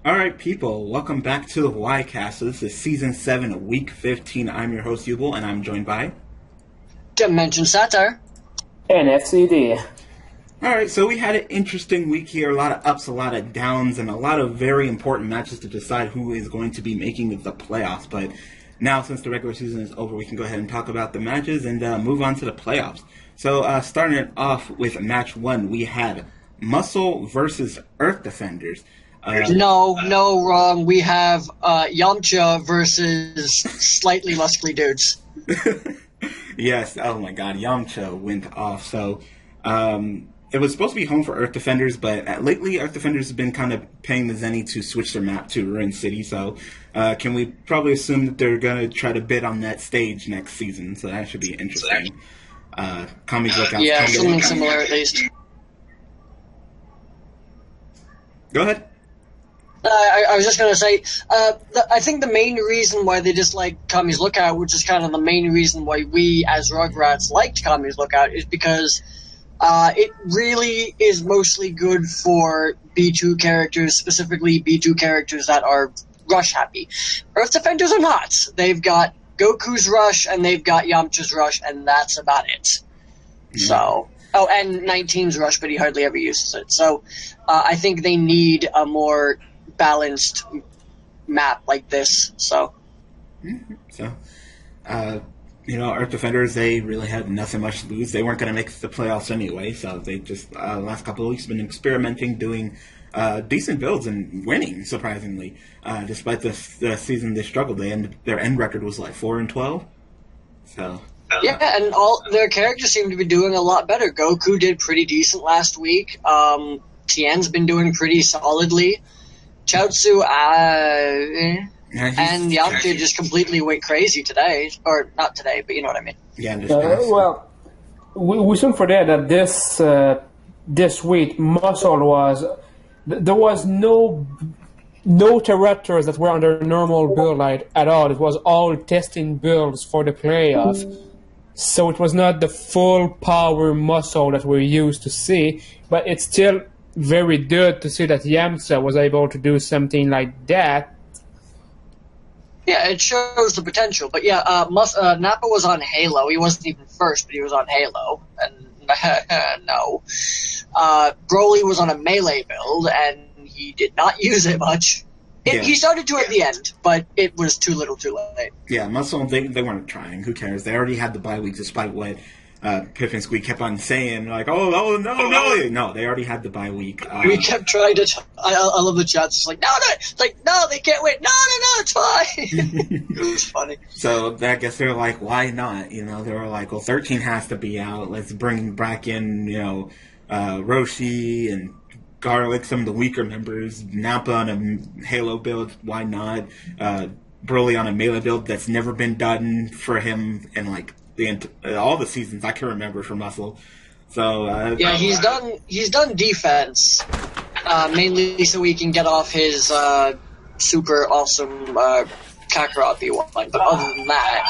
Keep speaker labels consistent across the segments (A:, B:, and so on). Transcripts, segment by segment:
A: All right, people, welcome back to the YCast. So this is season 7, week 15. I'm your host, Yubel, and I'm joined by.
B: Dimension Satire.
C: And FCD.
A: All right, so we had an interesting week here. A lot of ups, a lot of downs, and a lot of very important matches to decide who is going to be making the playoffs. But now, since the regular season is over, we can go ahead and talk about the matches and move on to the playoffs. So, starting it off with match 1, we had Muscle versus Earth Defenders.
B: No, wrong. We have Yamcha versus slightly muscly dudes.
A: Yes, oh my god, Yamcha went off. So, it was supposed to be home for Earth Defenders, but lately Earth Defenders have been kind of paying the Zenny to switch their map to Ruin City. So, can we probably assume that they're going to try to bid on that stage next season? So that should be interesting. Kami's Lookout.
B: Yeah, something similar at least.
A: Go ahead.
B: I was just going to say, I think the main reason why they disliked Kami's Lookout, which is kind of the main reason why we as Rugrats liked Kami's Lookout, is because it really is mostly good for B2 characters, specifically B2 characters that are rush happy. Earth Defenders are not. They've got Goku's Rush and they've got Yamcha's Rush, and that's about it. Yeah. So, and 19's Rush, but he hardly ever uses it. So, I think they need a more balanced map like this. So,
A: Earth Defenders, they really had nothing much to lose. They weren't going to make the playoffs anyway, so they just last couple of weeks been experimenting, doing decent builds and winning, surprisingly. Despite the season they struggled, their end record was like 4-12. So
B: yeah, and all their characters seem to be doing a lot better. Goku did pretty decent last week. Tien's been doing pretty solidly. Chaozu, and Yamcha just completely went crazy today. Or not today, but you know what I mean.
A: Yeah,
C: well, we shouldn't forget that this week, there was no characters that were under normal build light at all. It was all testing builds for the playoff. So it was not the full power Muscle that we're used to see, but it's still very good to see that Yamcha was able to do something like that.
B: Yeah, it shows the potential. But yeah, Nappa was on Halo. He wasn't even first, but he was on Halo. And no. Broly was on a melee build, and he did not use it much. He started to at the end, but it was too little too late.
A: Yeah, Muscle, they weren't trying. Who cares? They already had the bye week, despite what Piff and Squeak kept on saying, like, no. No, they already had the bye week.
B: We kept trying to... I love the chats. It's like, no, they can't win. No, it's fine. It was funny.
A: So I guess they're like, why not? They were like, well, 13 has to be out. Let's bring back in, Roshi and Garlic, some of the weaker members. Nappa on a Halo build, why not? Broly on a melee build that's never been done for him in, like, all the seasons I can remember for Muscle. So
B: yeah, he's done defense mainly so he can get off his super awesome Kakarot V1. But other than that,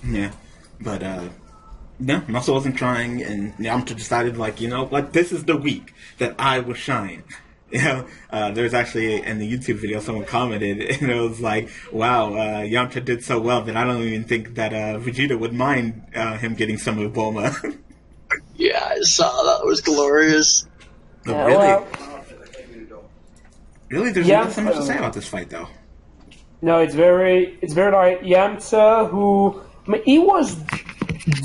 A: yeah. But no, Muscle wasn't trying, and Yamcha decided, like, you know what, this is the week that I will shine. There's actually in the YouTube video someone commented, and it was like, wow, Yamcha did so well that I don't even think that Vegeta would mind him getting some of Bulma.
B: Yeah, I saw that. It was glorious.
A: But really, there's not so much to say about this fight, though.
C: No, it's very like Yamcha, who, I mean, he was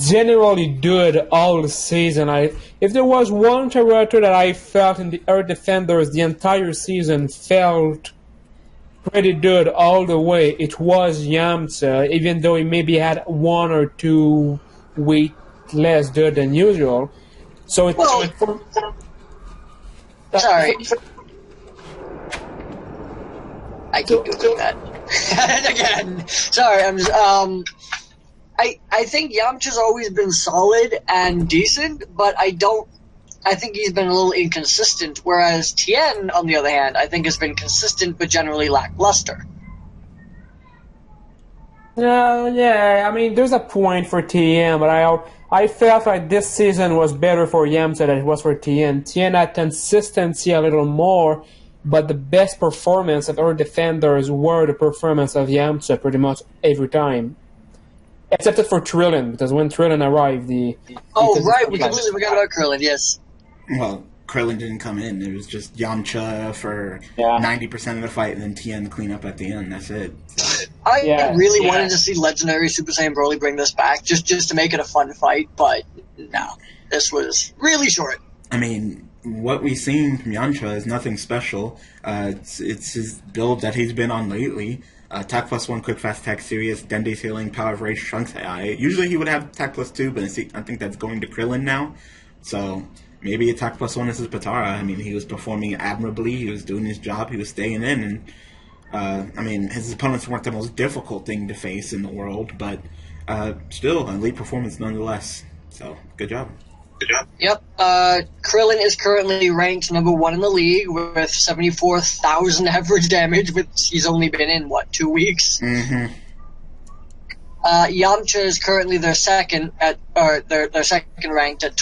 C: generally good all the season. If there was one character that I felt in the Earth Defenders the entire season felt pretty good all the way, it was Yamcha, even though he maybe had 1 or 2 weeks less good than usual. So it's...
B: Well, sorry. I keep doing that. And again, sorry, I'm just, I think Yamcha's always been solid and decent, but I think he's been a little inconsistent, whereas Tien, on the other hand, I think has been consistent but generally lackluster.
C: Yeah, I mean, there's a point for Tien, but I felt like this season was better for Yamcha than it was for Tien. Tien had consistency a little more, but the best performance of our defenders were the performance of Yamcha pretty much every time. Except for Krillin, because when Krillin arrived,
B: we completely forgot about Krillin, yes.
A: Well, Krillin didn't come in. It was just Yamcha for 90% of the fight, and then Tien to clean up at the end. That's it.
B: I really wanted to see Legendary Super Saiyan Broly bring this back, just to make it a fun fight, but no. This was really short.
A: I mean, what we've seen from Yamcha is nothing special. It's his build that he's been on lately. Attack plus 1, quick fast attack, serious, Dende's healing, power of rage, Trunks AI. Usually he would have attack plus 2, but I think that's going to Krillin now. So maybe attack plus 1 is his Potara. I mean, he was performing admirably. He was doing his job. He was staying in. And I mean, his opponents weren't the most difficult thing to face in the world, but still, elite performance nonetheless. So, good job.
B: Yep. Krillin is currently ranked number 1 in the league with 74,000 average damage, which he's only been in, 2 weeks?
A: Mm-hmm.
B: Yamcha is currently their second ranked at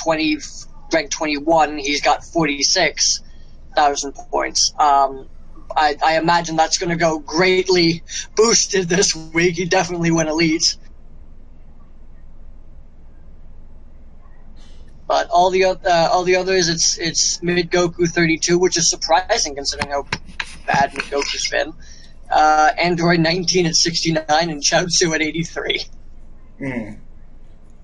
B: ranked 21. He's got 46,000 points. I imagine that's going to go greatly boosted this week. He definitely went elite. But all the others, it's Mid Goku 32, which is surprising considering how bad Mid Goku's been. Android 19 at 69 and Chaozu at 83.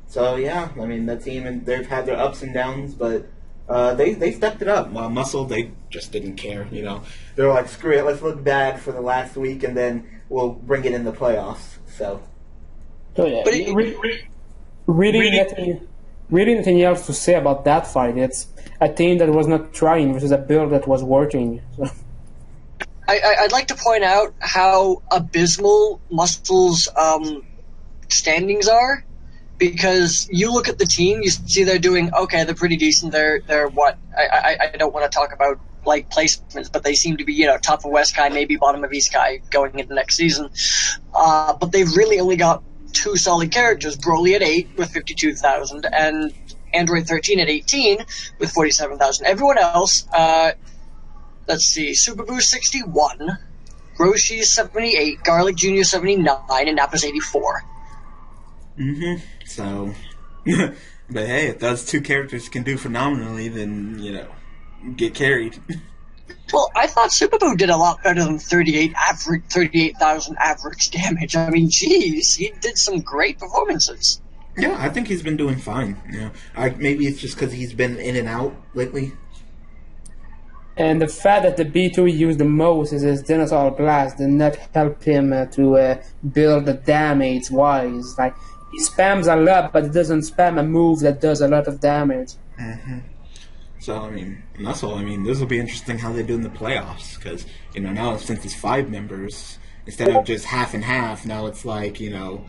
A: So yeah, I mean that team, and they've had their ups and downs, but they stepped it up. While Muscle, they just didn't care. You know, they were like, screw it, let's look bad for the last week, and then we'll bring it in the playoffs. So,
C: but really nothing else to say about that fight. It's a team that was not trying versus a build that was working. So.
B: I'd like to point out how abysmal Muscle's standings are, because you look at the team, you see they're doing okay. They're pretty decent. They're what I don't want to talk about like placements, but they seem to be top of West Kai, maybe bottom of East Kai going into next season. But they've really only got 2 solid characters, Broly at 8 with 52,000 and Android 13 at 18 with 47,000. Everyone else, let's see, Super Boo 61, Roshi 78, Garlic Jr. 79, and Nappa's 84.
A: So, but hey, if those 2 characters can do phenomenally, then, get carried.
B: Well, I thought Super Boo did a lot better than 38,000 average damage. I mean, geez, he did some great performances.
A: Yeah, I think he's been doing fine. Maybe it's just because he's been in and out lately.
C: And the fact that the B2 used the most is his Dinosaur Blast did not help him to build the damage wise. Like, he spams a lot, but he doesn't spam a move that does a lot of damage.
A: So, I mean, this will be interesting how they do in the playoffs, because, now since it's 5 members, instead of just half and half, now it's like, 2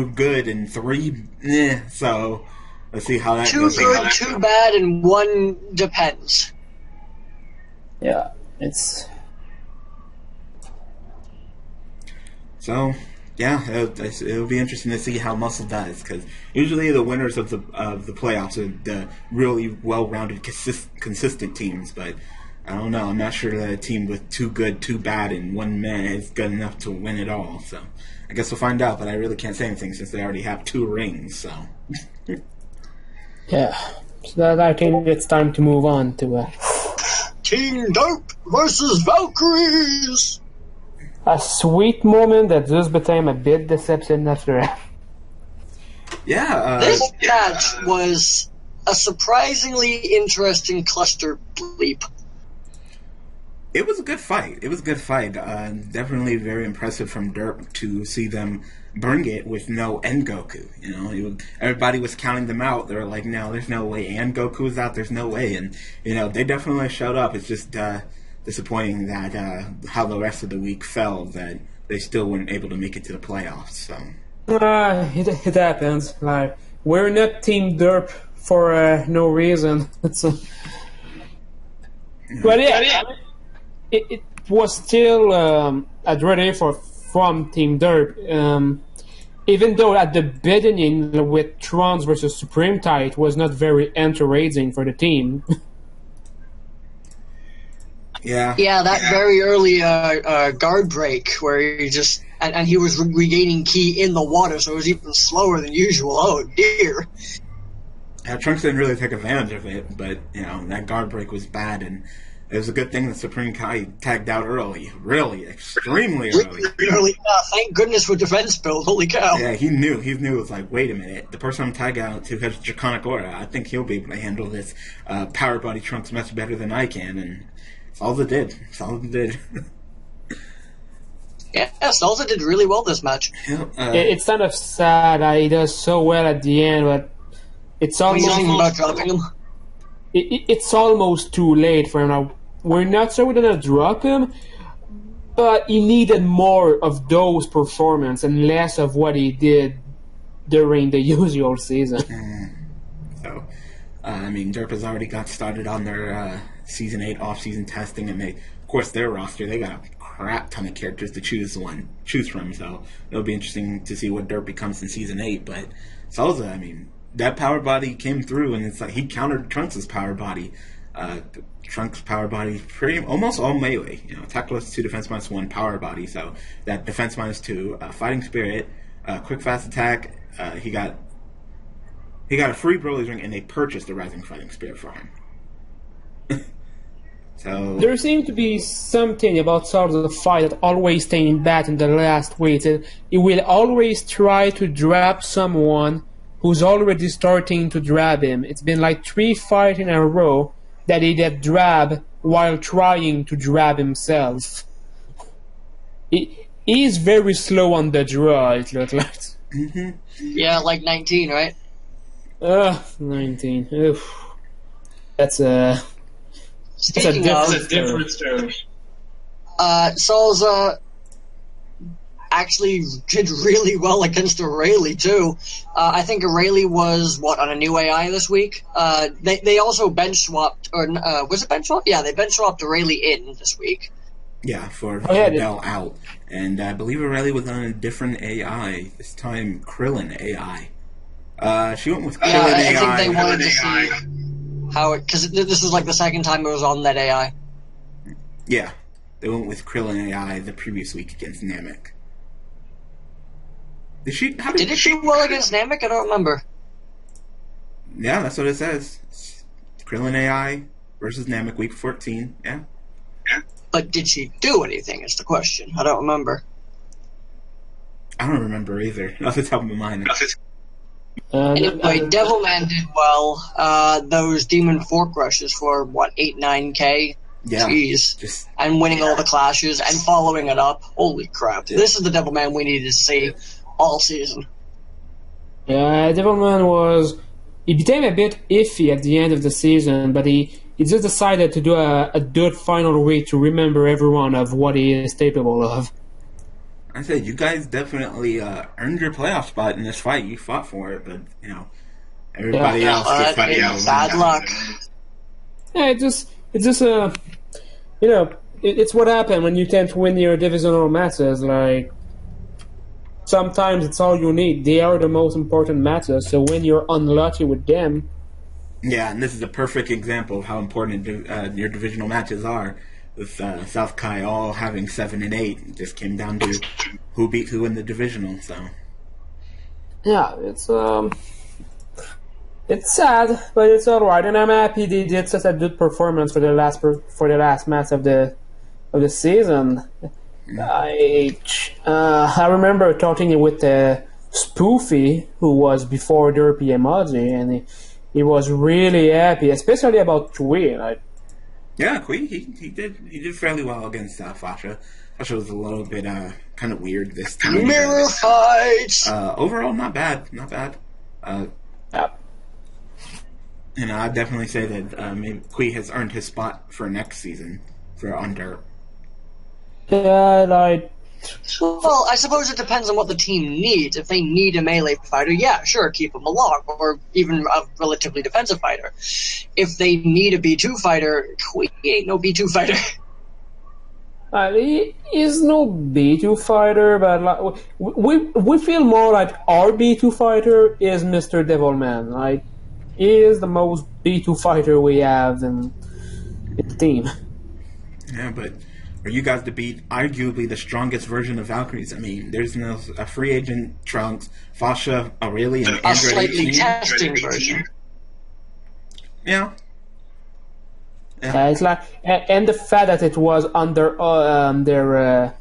A: good and 3 so let's see how that
B: 2
A: goes.
B: 2 good, 2 bad, and 1 depends.
C: Yeah, it's...
A: So... yeah, it'll be interesting to see how Muscle does, because usually the winners of the playoffs are the really well-rounded, consistent teams. But I don't know. I'm not sure that a team with 2 good, 2 bad, and 1 meh is good enough to win it all. So I guess we'll find out. But I really can't say anything since they already have 2 rings. So
C: yeah, so I think it's time to move on to
B: Team Dope versus Valkyries.
C: A sweet moment that just became a bit deception after.
B: This match was a surprisingly interesting cluster bleep.
A: It was a good fight. Definitely very impressive from Derp to see them bring it with no N Goku. Everybody was counting them out. They were like, no, there's no way. N Goku's out. There's no way. And, they definitely showed up. It's just disappointing that how the rest of the week fell, that they still weren't able to make it to the playoffs. So
C: it happens. Like, we're not Team Derp for no reason. But yeah, it was still a dread from Team Derp. Even though at the beginning with Trunks versus Supreme Tide was not very encouraging for the team.
A: Yeah.
B: Yeah, that very early guard break where he just and he was regaining ki in the water, so it was even slower than usual. Oh dear.
A: Trunks didn't really take advantage of it, but that guard break was bad, and it was a good thing that Supreme Kai tagged out early, really, extremely early.
B: Really, thank goodness for defense build. Holy cow!
A: Yeah, he knew. He knew. It was like, wait a minute, the person I'm tagging out to has Draconic Aura. I think he'll be able to handle this Power Body Trunks much better than I can, and Salza did. Salza did.
B: Yeah, Salza did really well this match.
C: It's kind of sad that he does so well at the end, but it's almost
B: about dropping him.
C: It's almost too late for him now. We're not sure we're gonna drop him, but he needed more of those performances and less of what he did during the usual season.
A: So, Derp has already got started on their Season 8 off-season testing, and of course, their roster, they got a crap ton of characters to choose from, so it'll be interesting to see what Derp becomes in Season 8, but Salza, that power body came through, and it's like he countered Trunks' power body. Trunks' power body almost all melee. Attack +2, defense -1, power body. So that defense -2, fighting spirit, quick fast attack. He got a free Broly's ring, and they purchased the rising fighting spirit for him. So
C: there seems to be something about Salza fight that always staying back in the last week. He will always try to drop someone who's already starting to drab him. It's been like 3 fights in a row that he did drab while trying to drab himself. He's very slow on the draw, it looks like.
B: Mm-hmm. Yeah, like 19, right?
C: 19. Oof. That's a different story.
B: Salza actually did really well against Aurelie too. I think Aurelie was on a new AI this week. They also bench swapped, or was it bench swap? Yeah, they bench swapped Aurelie in this week.
A: Yeah, for Bell out, and I believe Aurelie was on a different AI this time, Krillin AI. She went with Krillin AI.
B: I think they wanted to see how because this was like the second time it was on that AI.
A: Yeah, they went with Krillin AI the previous week against Namek. Did she
B: do well against Namek? I don't remember.
A: Yeah, that's what it says. Krillin AI versus Namek week 14. Yeah.
B: But did she do anything is the question. I don't remember.
A: I don't remember either. Off the top of my mind.
B: Anyway, Devilman did well. Those Demon Fork rushes for 8-9K?
A: Yeah.
B: Jeez. And winning all the clashes and following it up. Holy crap. Yeah. This is the Devilman we needed to see all season.
C: Yeah, Devilman he became a bit iffy at the end of the season, but he just decided to do a good final week to remember everyone of what he is capable of.
A: I said, you guys definitely earned your playoff spot in this fight. You fought for it, but, everybody else just fighting.
B: Bad luck.
C: Yeah, it's what happened when you tend to win your divisional matches. Like, sometimes it's all you need. They are the most important matches, so when you're unlucky with them...
A: Yeah, and this is a perfect example of how important your divisional matches are. With South Kai all having 7 and 8, it just came down to who beat who in the divisional. So,
C: yeah, it's sad, but it's all right, and I'm happy they did such a good performance for the last match of the season. I remember talking with Spoofy, who was before Derpy Emoji, and he was really happy, especially about Kui.
A: Yeah, Kui, he did fairly well against Fasha. Fasha was a little bit kind of weird this time.
B: Mirror fights!
A: Overall, not bad.
C: Yeah.
A: And I'd definitely say that maybe Kui has earned his spot for next season on Dirt.
C: Yeah,
B: Well, I suppose it depends on what the team needs. If they need a melee fighter, yeah, sure, keep him along, or even a relatively defensive fighter. If they need a B2 fighter, Kui ain't no B2 fighter.
C: He is no B2 fighter, but we feel more like our B2 fighter is Mr. Devilman. He is the most B2 fighter we have in the team.
A: Yeah, but for you guys to beat arguably the strongest version of Valkyries, I mean, there's no a free agent Trunks, Fasha, Aurelia, and
B: A
A: Android
B: slightly
A: 18.
B: testing version.
A: Yeah.
C: Yeah, it's like, and the fact that it was under their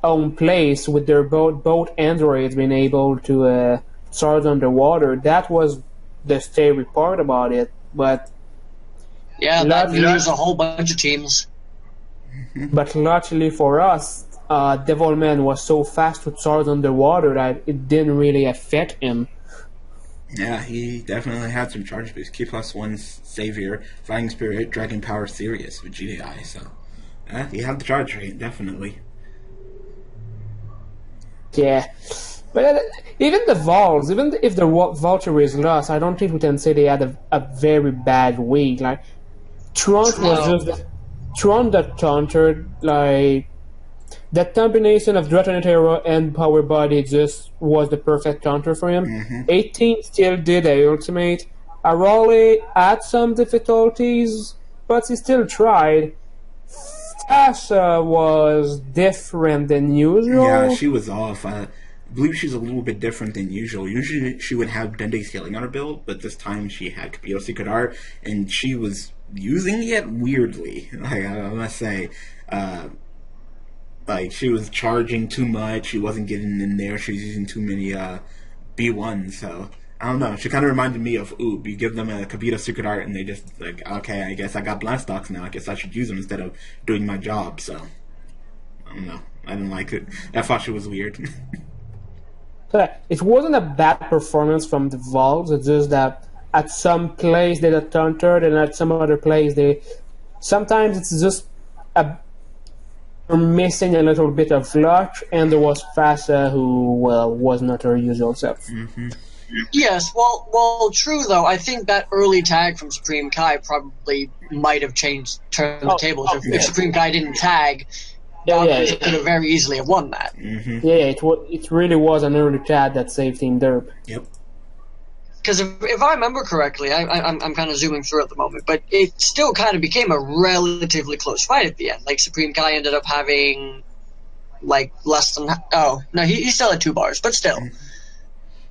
C: own place with their both androids being able to charge underwater. That was the scary part about it. But
B: Yeah, that lose a whole bunch of teams.
C: luckily for us, Devilman was so fast to charge underwater that it didn't really affect him.
A: Yeah, he definitely had some charge boosts. Key plus one's Savior, Fighting Spirit, Dragon Power Sirius with GDI, so he had the charge rate, definitely.
C: Yeah. But even the Vols, even if the Valkyries lost, I don't think we can say they had a very bad week. Like, Tron was just... Tron that countered, like... That combination of Dreadnought Hero and Power Body just was the perfect counter for him. 18 still did a ultimate. Arale had some difficulties, but he still tried. Tasha was different than usual.
A: Yeah, she was off. I believe she's a little bit different than usual. Usually she would have Dende scaling on her build, but this time she had Capito Secret Art, and she was using it weirdly. Like, I must say, like, she was charging too much. She wasn't getting in there. She was using too many B1s. So I don't know. She kind of reminded me of Oob. You give them a Capito Secret Art, and they just like, okay, I guess I got Blastox now. I guess I should use them instead of doing my job. So I don't know. I didn't like it. I thought she was weird.
C: It wasn't a bad performance from the Vols. It's just that at some place they got countered, and at some other place they... Sometimes it's just missing a little bit of luck, and there was Fasha who, well, was not her usual self.
B: Yes, well, true though. I think that early tag from Supreme Kai probably might have turned the tables. If Supreme Kai didn't tag, Valkyries could have very easily have won that.
C: Yeah, it really was an early tag that saved Team Derp.
A: Yep.
B: Because if I remember correctly, I'm kind of zooming through at the moment, but it still kind of became a relatively close fight at the end. Like, Supreme Kai ended up having, like, less than... Oh, no, he still had 2 bars, but still.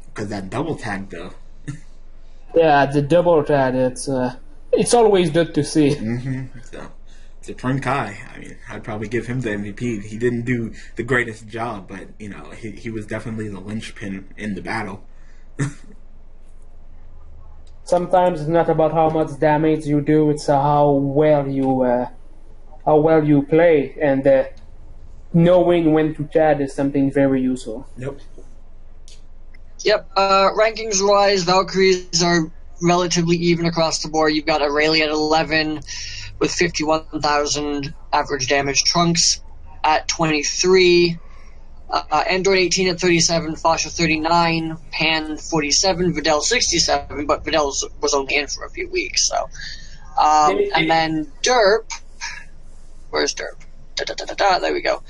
A: Because that double tag, though.
C: Yeah, the double tag, it's always good to see.
A: So, Supreme Kai, I mean, I'd probably give him the MVP. He didn't do the greatest job, but, you know, he was definitely the linchpin in the battle.
C: Sometimes it's not about how much damage you do; it's how well you play, and knowing when to chat is something very useful.
B: Yep. Rankings-wise, Valkyries are relatively even across the board. You've got Aurelia at 11 with 51,000 average damage. Trunks at 23. Android 18 at 37, Fasha 39, Pan 47, Videl 67, but Videl was only in for a few weeks, so. And then Derp, where's Derp? There we go.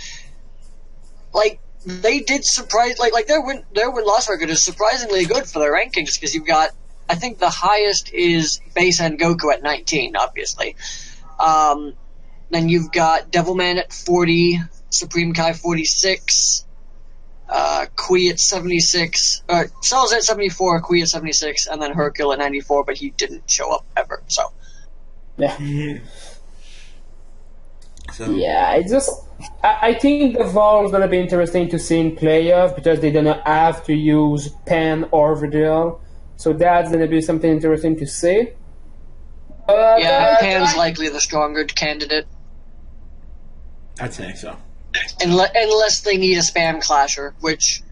B: Like, they did surprise, like their win-loss record is surprisingly good for their rankings, because you've got, I think the highest is Base and Goku at 19, obviously. Then you've got Devilman at 40, Supreme Kai 46, Kui at 76, Cells at 74, Kui at 76, and then Hercule at 94, but he didn't show up ever, so.
C: Yeah. Yeah, I think the Vol is going to be interesting to see in playoff because they don't have to use Pan or Videl, so that's going to be something interesting to see.
B: Pan's likely the stronger candidate.
A: I'd say so.
B: Unless they need a spam clasher, which,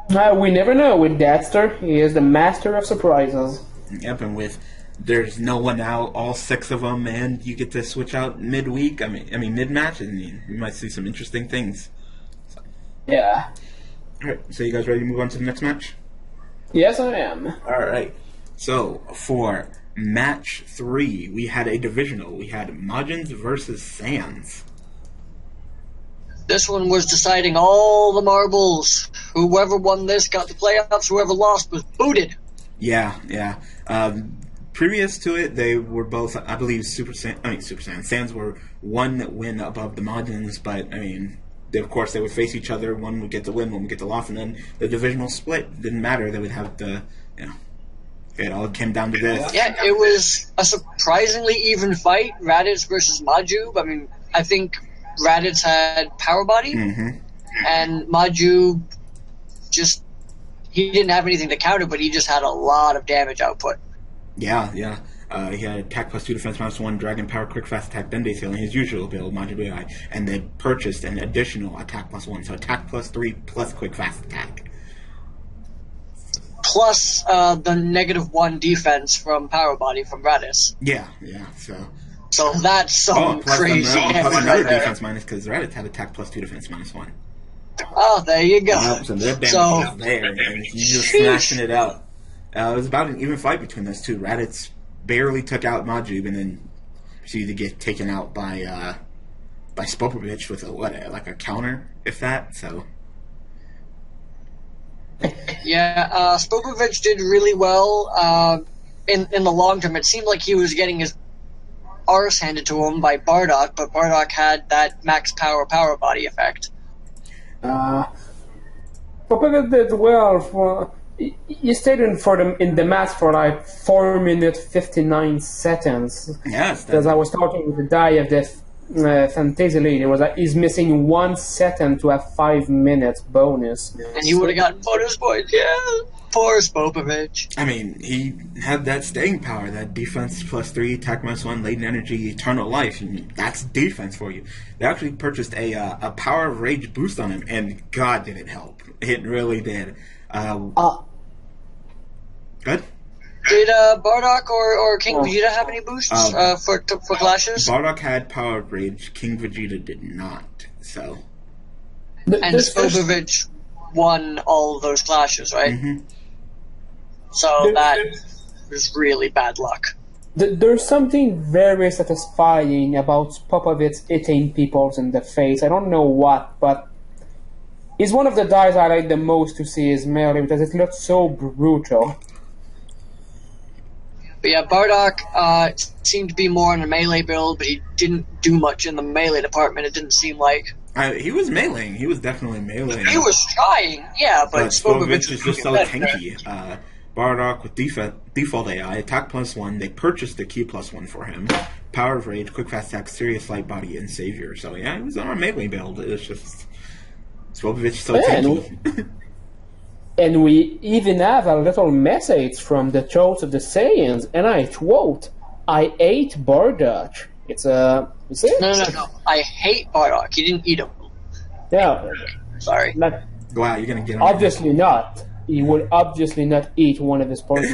C: We never know with Deathster. He is the master of surprises.
A: Yep, and with there's no one out, all 6 of them, and you get to switch out midweek. I mean mid-match, and you might see some interesting things. So.
C: Yeah.
A: All right, so you guys ready to move on to the next match?
C: Yes, I am.
A: All right. So for match 3, we had a divisional. We had Majins versus Sans.
B: This one was deciding all the marbles. Whoever won this got the playoffs. Whoever lost was booted.
A: Yeah. previous to it, they were both, I believe, Super Saiyan. Saiyans were one win above the Majins, but I mean, of course, they would face each other. One would get the win, one would get the loss, and then the divisional split didn't matter. They would have the, it all came down to this.
B: Yeah, it was a surprisingly even fight. Raditz versus Maju. I mean, I think Raditz had power body, and Maju he didn't have anything to counter, but he just had a lot of damage output.
A: Yeah. He had attack plus 2, defense minus 1, dragon power, quick fast attack, then base healing, his usual build, Maju BI, and they purchased an additional attack plus 1, so attack plus 3 plus quick fast attack.
B: Plus the -1 defense from power body from Raditz.
A: Yeah,
B: So that's some
A: plus
B: crazy
A: plus
B: damage
A: another
B: right there.
A: defense minus, because Raditz had attack plus 2, defense minus 1.
B: Oh, there you go.
A: So their damage is there, and he's just smashing it out. It was about an even fight between those two. Raditz barely took out Majub, and then proceeded to get taken out by Spopovich with a counter, if that. So
B: Yeah, Spopovich did really well. In the long term, it seemed like he was getting his arse handed to him by Bardock, but Bardock had that max power body effect.
C: Popovich did well. He stayed in the match for like 4 minutes 59 seconds.
A: yes,
C: As I was talking with the guy of the Fantasy League, it was like he's missing 1 second to have 5 minutes bonus.
B: And you would have gotten bonus points, yeah. Poor Spopovich.
A: I mean, he had that staying power, that defense plus 3, attack minus 1, latent energy, eternal life. And that's defense for you. They actually purchased a power of rage boost on him, and God did it help. It really did. Good.
B: Did Bardock or King Vegeta have any boosts for clashes?
A: Bardock had power of rage. King Vegeta did not. So.
B: And Spopovich won all of those clashes, right?
A: Mm-hmm.
B: So that was really bad luck.
C: There's something very satisfying about Popovich hitting people in the face. I don't know what, but he's one of the guys I like the most to see his melee because it looks so brutal.
B: But yeah, Bardock seemed to be more in a melee build, but he didn't do much in the melee department, it didn't seem like.
A: He was meleeing. He was definitely meleeing.
B: He was trying, yeah, but
A: Spopovich is just so
B: better.
A: tanky. Bardock with default AI, attack plus 1, they purchased the Q plus 1 for him. Power of Rage, quick fast attack, serious light body, and savior. So yeah, he was on a melee build. It's just Spopovich so tanky.
C: And we even have a little message from the throat of the Saiyans, and I quote, "I ate Bardock." It's a. Is it?
B: No. I hate Bardock. He didn't eat him.
C: Yeah.
B: Sorry.
C: Not,
A: Wow, you're gonna get him.
C: obviously not. He would obviously not eat one of his partners.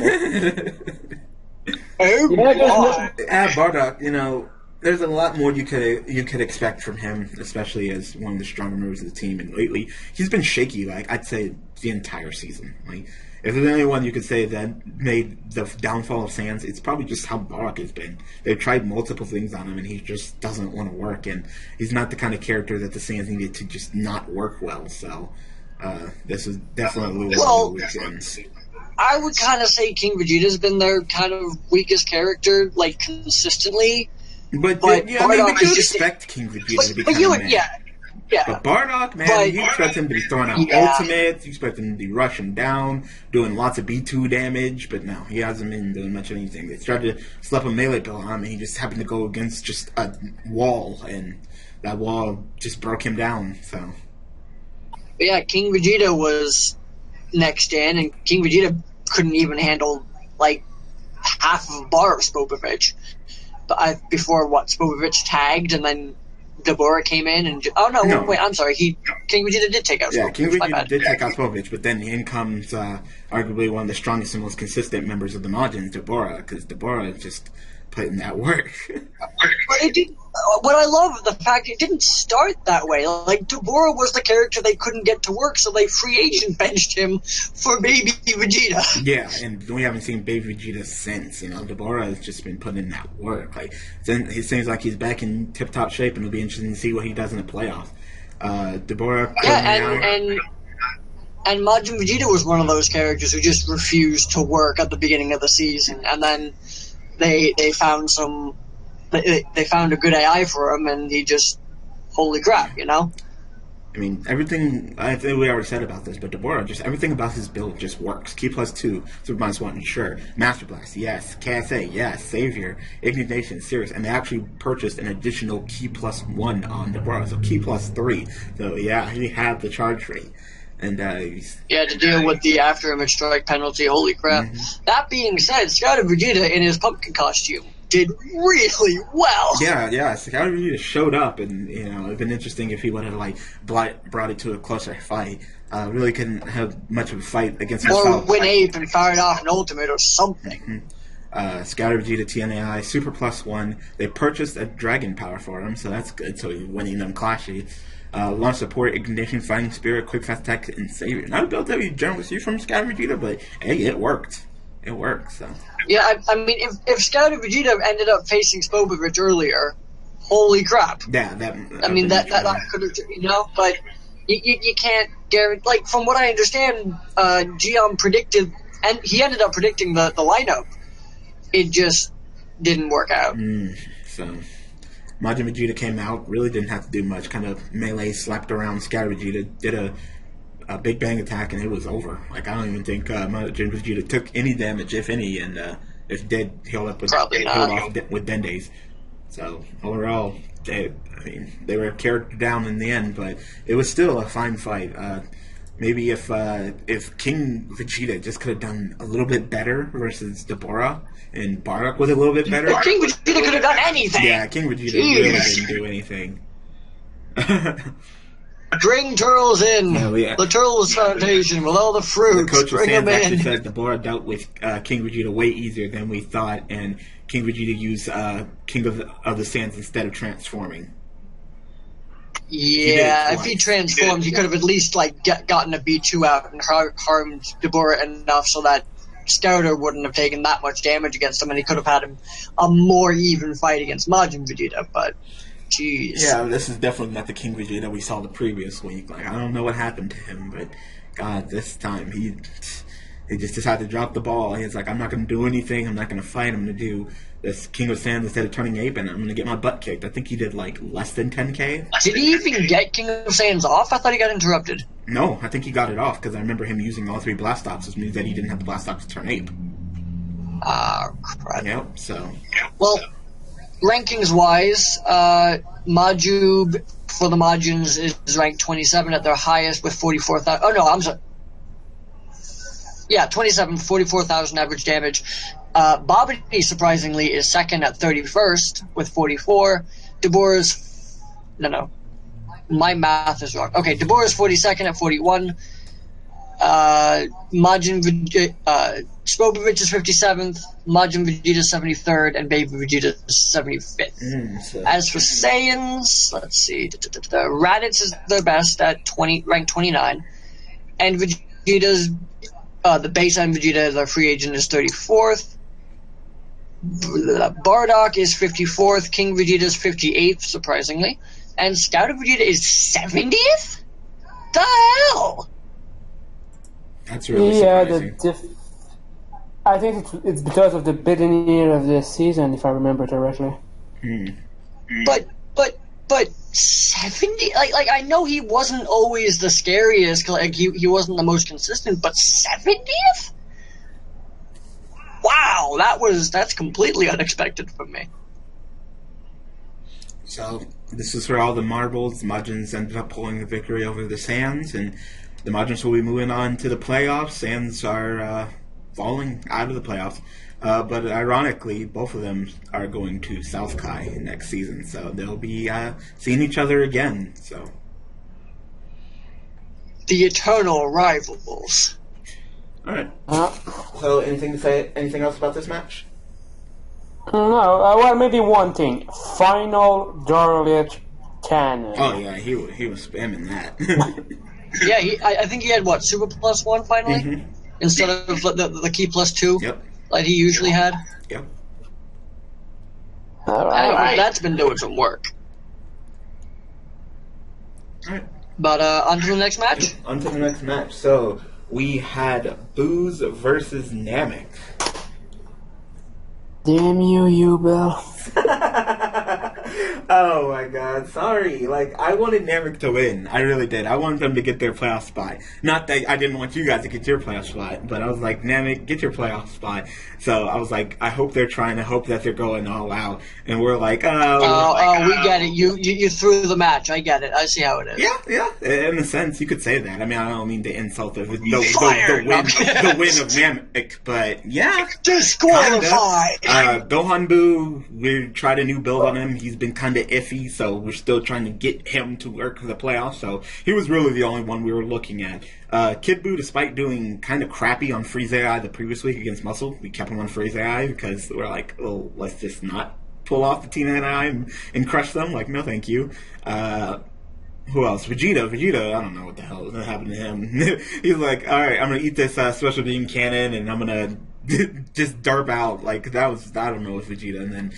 B: Oh,
C: Yeah,
A: Bardock, there's a lot more you could expect from him, especially as one of the stronger members of the team. And lately, he's been shaky. Like I'd say the entire season. Like if there's anyone you could say that made the downfall of Saiyans, it's probably just how Bardock has been. They've tried multiple things on him, and he just doesn't want to work. And he's not the kind of character that the Saiyans needed to just not work well. So this is definitely one of the weekends.
B: I would kind of say King Vegeta's been their kind of weakest character, like consistently.
A: But
B: But
A: yeah, I mean,
B: Bardock
A: we
B: is
A: could
B: just-
A: expect King Vegeta to be
B: But
A: kind
B: you
A: of
B: would,
A: mad.
B: yeah.
A: But Bardock, man,
B: But-
A: you expect him to be throwing out
B: Yeah.
A: ultimates, you expect him to be rushing down, doing lots of B2 damage, but no, he hasn't been doing much of anything. They started to slap a melee bill on him, and he just happened to go against just a wall, and that wall just broke him down, so.
B: But yeah, King Vegeta was next in, and King Vegeta couldn't even handle like half of a bar of Spopovich. But before Spopovich tagged, and then Deborah came in, and
A: No.
B: wait, I'm sorry, King Vegeta did take out
A: Yeah,
B: Spopovich.
A: King
B: my
A: Vegeta
B: bad.
A: did take out Spopovich, but then in comes arguably one of the strongest and most consistent members of the Majins, Deborah, because Deborah just put in that work.
B: But it did. What I love the fact it didn't start that way. Like Deborah was the character they couldn't get to work, so they free agent benched him for baby Vegeta.
A: Yeah, and we haven't seen Baby Vegeta since. Deborah has just been putting in that work. Like, it seems like he's back in tip-top shape, and it'll be interesting to see what he does in the playoffs. Deborah,
B: And Majin Vegeta was one of those characters who just refused to work at the beginning of the season, and then they found some they found a good AI for him, and he just holy crap, you know.
A: I mean, everything, I think we already said about this, but Deborah, just everything about his build just works. Ki plus 2, Super minus 1, sure. Master Blast, yes. KSA, yes. Savior, Ignition, Sirius, and they actually purchased an additional Ki plus 1 on Deborah, so Ki plus 3. So, yeah, he had the charge rate. And,
B: yeah, to deal with the after image strike penalty, holy crap. Mm-hmm. That being said, Scouter Vegeta in his pumpkin costume did really well.
A: Yeah. Scouter Vegeta showed up, and it'd been interesting if he would have brought it to a closer fight. Really couldn't have much of a fight against himself.
B: Or win Ape and fired off an ultimate or something.
A: Mm-hmm. Scouter Vegeta TNAI Super plus 1. They purchased a Dragon Power for him, so that's good. So he's winning them clashy. Launch support, Ignition, Fighting Spirit, Quick Fast Attack, and Savior. Not a build that we generally see from Scouter Vegeta, but hey, it worked. It worked. So.
B: Yeah, I mean, if Scouter Vegeta ended up facing Spopovich earlier, holy crap.
A: Yeah, that
B: could have, but you can't guarantee. Like, from what I understand, Gion predicted, and he ended up predicting the lineup. It just didn't work out.
A: So. Majin Vegeta came out, really didn't have to do much, kind of melee, slapped around Scouter Vegeta, did a Big Bang attack, and it was over. Like, I don't even think Majin Vegeta took any damage, if any, and if did, healed up with Dende's. So, overall, they were carried down in the end, but it was still a fine fight. Maybe if King Vegeta just could have done a little bit better versus Deborah, and Bardock was a little bit better.
B: King Vegeta could have done anything.
A: Yeah, King Vegeta really didn't do anything.
B: Bring Turles in. The Turles Foundation with all the fruits.
A: The coach of
B: Bring them
A: actually
B: in.
A: said Deborah dealt with King Vegeta way easier than we thought, and King Vegeta used King of the Sands instead of transforming.
B: Yeah, if he transformed, he could have at least gotten a B2 out and harmed Deborah enough so that Scouter wouldn't have taken that much damage against him, and he could have had a more even fight against Majin Vegeta, but jeez.
A: Yeah, this is definitely not the King Vegeta we saw the previous week. Like, I don't know what happened to him, but God, this time he just decided to drop the ball. He's like, I'm not going to do anything. I'm not going to fight. I'm going to do this King of Sands instead of turning ape, and I'm going to get my butt kicked. I think he did, less than 10K.
B: Did he even get King of Sands off? I thought he got interrupted.
A: No, I think he got it off, because I remember him using all 3 Blastops, which means that he didn't have the Blastops to turn ape.
B: Crap.
A: Yep, so.
B: Well, rankings-wise, Majub for the Majins is ranked 27 at their highest with 44,000. Oh, no, I'm sorry. Yeah, 27, 44,000 average damage. Bobbity, surprisingly, is second at 31st with 44. Deborah's... No. My math is wrong. Okay, Deborah's 42nd at 41. Spopovich is 57th. Majin Vegeta 73rd. And Baby Vegeta 75th. As for Saiyans, let's see. Raditz is the best at ranked 29. And Vegeta's... the baseline Vegeta, the free agent, is 34th. Bardock is 54th. King Vegeta is 58th, surprisingly. And Scouter Vegeta is 70th? The hell?
A: That's really surprising.
C: I think it's because of the beginning of the season, if I remember correctly.
B: But 70? Like I know he wasn't always the scariest, he wasn't the most consistent, but 70th? Wow, that's completely unexpected for me.
A: So, this is for all the marbles. The Majins ended up pulling the victory over the Sands, and the Majins will be moving on to the playoffs. Sands are falling out of the playoffs. But ironically, both of them are going to South Kai next season, so they'll be seeing each other again. So,
B: the eternal rivals.
A: All right. So, anything to say? Anything else about this match?
C: No. Well, maybe one thing. Final Darlich Cannon.
A: Oh yeah, he was spamming that.
B: Yeah, I think he had Super plus 1 finally instead of the Ki plus 2.
A: Yep.
B: Like he usually had.
A: Yep.
C: All right.
B: That's been doing some work.
A: All right.
B: But on to the next match.
A: On to the next match. So we had Booz versus Namek.
C: Damn you, Bill.
A: Oh my god, sorry. Like, I wanted Namek to win. I really did. I wanted them to get their playoff spot. Not that I didn't want you guys to get your playoff spot, but I was like, Namek, get your playoff spot. So I was like, I hope they're trying to hope that they're going all out. And we're like,
B: we get it. You threw the match. I get it. I see how it is.
A: Yeah. In a sense, you could say that. I mean, I don't mean to insult the win of Namek, but yeah.
B: Disqualified.
A: Gohan Boo, we tried a new build on him. He's been kind of iffy, so we're still trying to get him to work for the playoffs. So he was really the only one we were looking at. Kid Buu, despite doing kind of crappy on Freeze AI the previous week against Muscle, we kept him on Freeze AI because we're like, oh, let's just not pull off the Team AI and crush them. Like, no, thank you. Who else? Vegeta, I don't know what the hell is happening to him. He's like, all right, I'm going to eat this special beam cannon, and I'm going to just derp out. Like, that was, I don't know, with Vegeta. And then,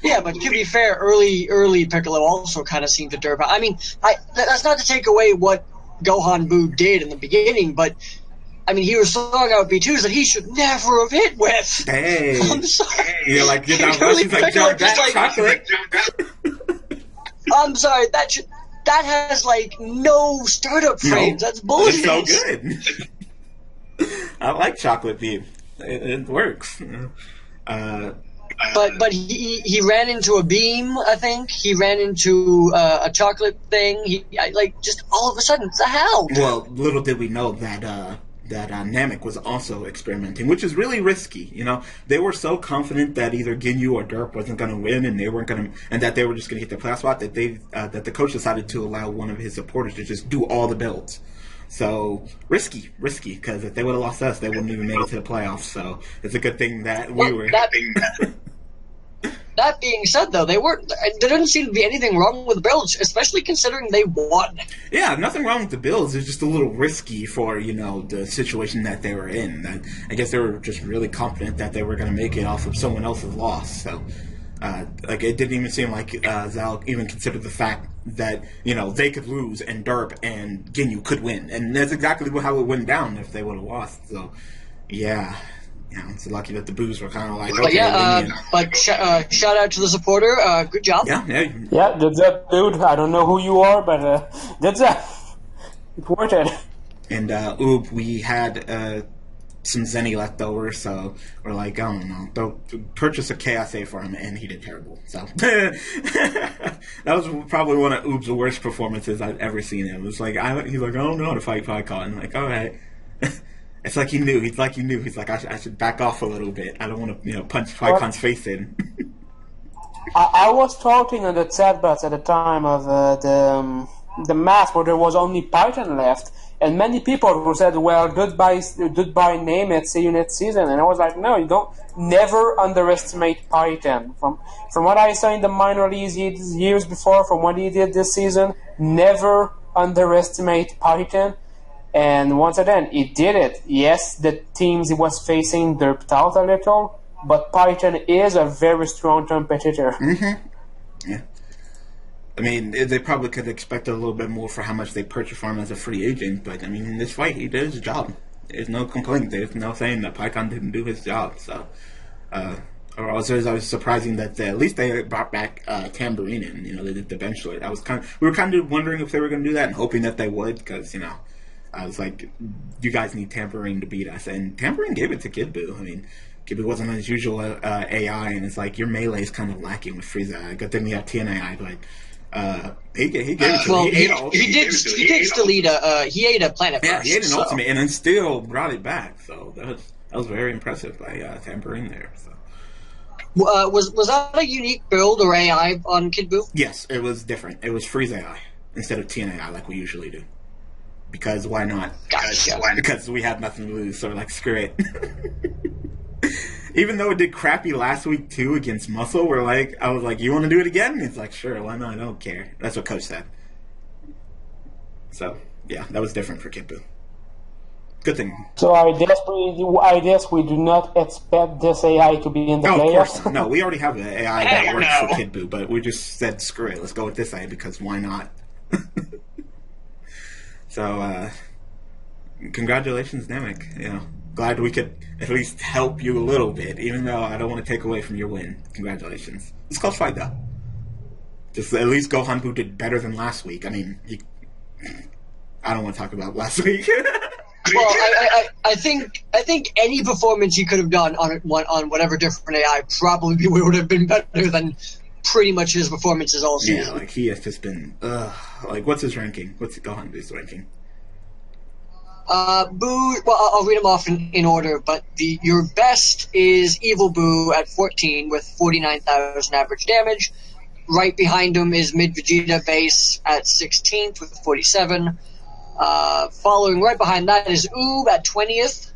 B: Yeah, but to be fair, early Piccolo also kind of seemed to derp out. I mean, that's not to take away what Gohan Buu did in the beginning, but I mean, he was throwing out B2s that he should never have hit with.
A: Hey.
B: I'm sorry.
A: You're like, get that rush. He's like, John, that chocolate.
B: I'm sorry, that has, like, no startup frames. That's bullshit.
A: It's so good. I like chocolate beam. It works.
B: But he ran into a beam, I think. He ran into a chocolate thing. Just all of a sudden, the hell?
A: Well, little did we know that Namek was also experimenting, which is really risky. You know, they were so confident that either Ginyu or Derp wasn't going to win, and that they were just going to get their playoff spot. That that the coach decided to allow one of his supporters to just do all the builds. So risky, because if they would have lost us, they wouldn't even made it to the playoffs. So it's a good thing that we were.
B: That being said, though, there didn't seem to be anything wrong with the builds, especially considering they won.
A: Yeah, nothing wrong with the builds. It's just a little risky for, the situation that they were in. I guess they were just really confident that they were going to make it off of someone else's loss. So, it didn't even seem like Zal even considered the fact that, they could lose and Derp and Ginyu could win. And that's exactly how it went down if they would have lost. So, yeah. It's lucky that the Boos were kind of like, okay.
B: But shout out to the supporter. Good job.
A: Yeah,
C: that's that, dude. I don't know who you are, but that's that. It's worth it.
A: And we had some Zenny left over, so we're like, I don't know, don't purchase a KSA for him, and he did terrible. So that was probably one of Oob's worst performances I've ever seen him. It was like, he's like, I don't know how to fight Pycon. I'm like, all right. It's like he knew. He's like, I should back off a little bit. I don't want to, punch Pycon's face in.
C: I was talking on the chat bots at the time of the match where there was only Python left, and many people who said, "Well, goodbye, name it, see you next season." And I was like, "No, you don't. Never underestimate Python. From what I saw in the minor leagues years before, from what he did this season, never underestimate Python." And once again, he did it. Yes, the teams he was facing derped out a little, but Python is a very strong competitor.
A: Mm-hmm. Yeah. I mean, they probably could expect a little bit more for how much they purchased for him as a free agent, but I mean, in this fight, he did his job. There's no complaint. There's no saying that Pycon didn't do his job. So, it was surprising that at least they brought back Tambourine in. They did the bench load. We were kind of wondering if they were going to do that and hoping that they would, because I was like, you guys need Tambourine to beat us. And Tambourine gave it to Kid Buu. I mean, Kid Buu wasn't his usual AI, and it's like, your melee is kind of lacking with Frieza. Good thing we have TNAI, but he gave it to him.
B: He did still he ate a planet
A: burst. Yeah, he ate an
B: so.
A: ultimate, and then still brought it back. So that was very impressive by Tambourine there. So.
B: Was that a unique build or AI on Kid Buu?
A: Yes, it was different. It was Freeze AI instead of TNAI like we usually do. Because why not?
B: Gotcha.
A: Because we had nothing to lose, so we're like, screw it. Even though it did crappy last week too against Muscle, I was like, you want to do it again? And he's like, sure, why not? I don't care. That's what Coach said. So yeah, that was different for Kid Buu. Good thing.
C: So I guess we do not expect this AI to be in the playoffs.
A: Of course not. No, we already have an AI that works for Kid Buu, but we just said, screw it, let's go with this AI because why not? So, congratulations, Namek. glad we could at least help you a little bit, even though I don't want to take away from your win. Congratulations. It's close fight, though. Just at least Gohan Buu did better than last week. I mean, I don't want to talk about last week.
B: Well, I think any performance he could have done on whatever different AI probably would have been better than pretty much his performances all season.
A: Yeah, like he has just been. Like, what's his ranking? What's Gohan Buu's ranking?
B: Buu. Well, I'll read them off in order, but your best is Evil Buu at 14 with 49,000 average damage. Right behind him is Mid Vegeta Base at 16th with 47. Following right behind that is Oob at 20th,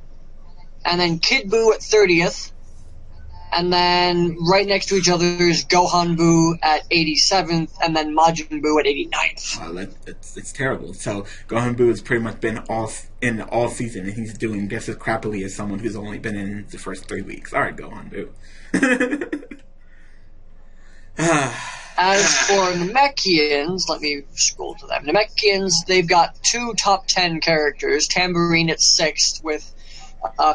B: and then Kid Buu at 30th, and then right next to each other is Gohan Buu at 87th, and then Majin Buu at 89th.
A: Wow, it's terrible. So Gohan Buu has pretty much been all season, and he's doing just as crappily as someone who's only been in the first 3 weeks. All right, Gohan Buu.
B: As for Namekians, let me scroll to them. Namekians, they've got 2 top 10 characters. Tambourine at 6th with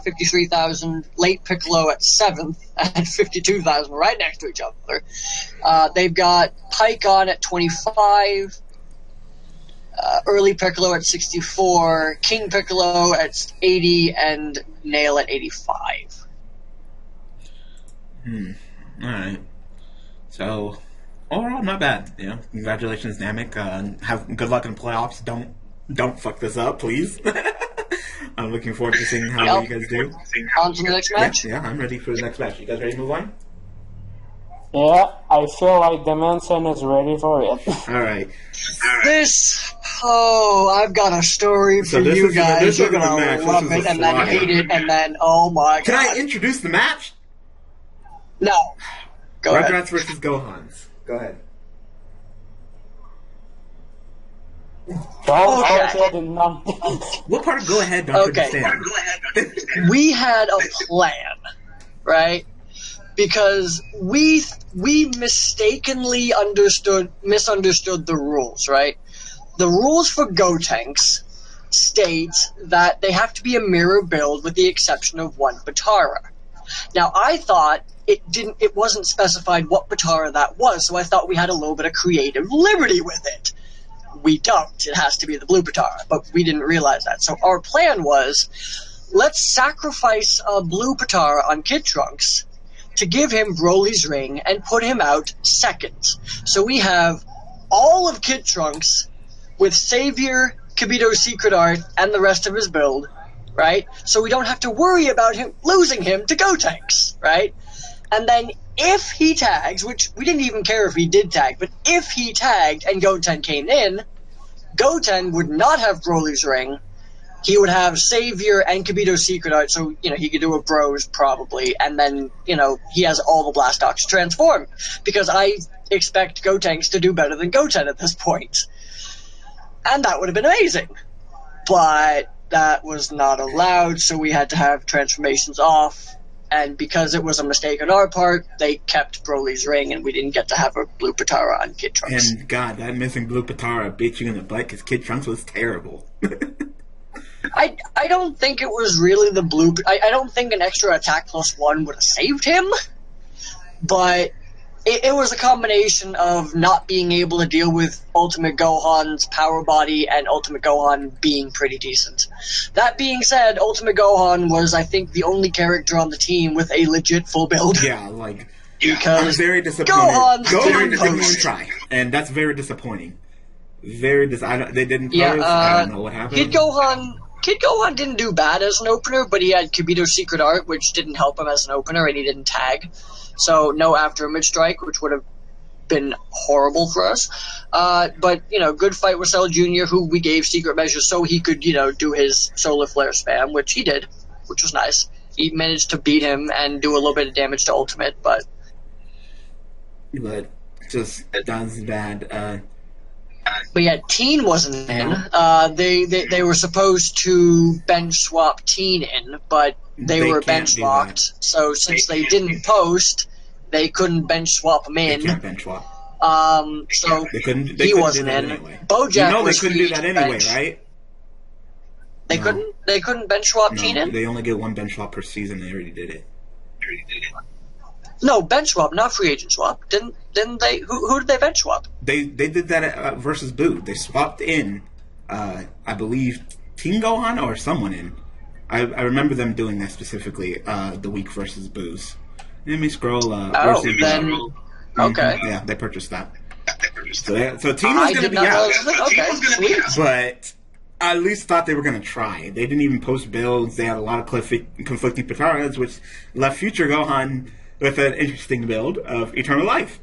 B: 53,000. Late Piccolo at 7th at 52,000, right next to each other. They've got Pycon at 25. Early Piccolo at 64. King Piccolo at 80. And Nail at 85.
A: Alright. So, overall, not bad. You know, congratulations, Namek. Have good luck in the playoffs. Don't fuck this up, please. I'm looking forward to seeing how you guys do.
B: On to the next match?
A: Yeah, I'm ready for the next match. You guys ready to move on?
C: Yeah, I feel like Dimension is ready for it.
A: Alright.
B: I've got a story for you guys. You're going to love it and then hate it and then, oh my god.
A: Can I introduce the match?
B: No. Go ahead.
A: Rugrats versus Gohans. Go ahead. What part of go ahead don't you understand?
B: We had a plan, right? Because we mistakenly misunderstood the rules, right? The rules for Gotenks state that they have to be a mirror build with the exception of one Batara. Now I thought it wasn't specified what Batara that was, so I thought we had a little bit of creative liberty with it. We don't. It has to be the blue Batara, but we didn't realize that. So our plan was, let's sacrifice a blue Batara on Kid Trunks to give him Broly's ring and put him out second. So we have all of Kid Trunks with Savior, Kibito's secret art, and the rest of his build, right? So we don't have to worry about him losing him to Gotenks, right? And then if he tags, which we didn't even care if he did tag, but if he tagged and Goten came in, Goten would not have Broly's ring. He would have Savior and Kibito's secret art, so, he could do a Bros probably, and then, he has all the Blastox to transform. Because I expect Gotenks to do better than Goten at this point. And that would have been amazing. But that was not allowed, so we had to have transformations off. And because it was a mistake on our part, they kept Broly's ring, and we didn't get to have a blue Patara on Kid Trunks.
A: And God, that missing blue Patara bit you in the butt because Kid Trunks was terrible.
B: I don't think it was really the blue. I don't think an extra attack +1 would have saved him, but it was a combination of not being able to deal with Ultimate Gohan's power body and Ultimate Gohan being pretty decent. That being said, Ultimate Gohan was, I think, the only character on the team with a legit full build.
A: Yeah, like,
B: because
A: I'm very disappointed. Gohan didn't even try, and that's very disappointing. They didn't pose. I don't know what happened.
B: Kid Gohan didn't do bad as an opener, but he had Kibito's secret art, which didn't help him as an opener, and he didn't tag. So no after image strike, which would have been horrible for us. But, good fight with Cell Jr., who we gave secret measures so he could, do his solar flare spam, which he did, which was nice. He managed to beat him and do a little bit of damage to Ultimate, but
A: just that's bad.
B: But yeah, Teen wasn't in. They were supposed to bench swap Teen in, but they were bench locked. So since they didn't post, they couldn't bench swap him in.
A: They can't bench swap.
B: So
A: he
B: wasn't in.
A: Anyway.
B: Bojack
A: they
B: was
A: couldn't do that anyway,
B: bench.
A: right?
B: They couldn't? They couldn't bench swap
A: No,
B: Teenan?
A: they only get one bench swap per season. They already did it.
B: No, bench swap, not free agent swap. Didn't they? Who did they bench swap?
A: They did that at, versus Boo. They swapped in, I believe, Team Gohan or someone in. I remember them doing that specifically the week versus Boo's. Let me scroll.
B: Oh, then okay.
A: Yeah, they purchased that. So Team
B: I
A: was going to
B: did
A: be
B: not know
A: out,
B: this was okay. Sweet.
A: but I at least thought they were going to try. They didn't even post builds. They had a lot of conflicting Pitaras, which left Future Gohan with an interesting build of Eternal Life.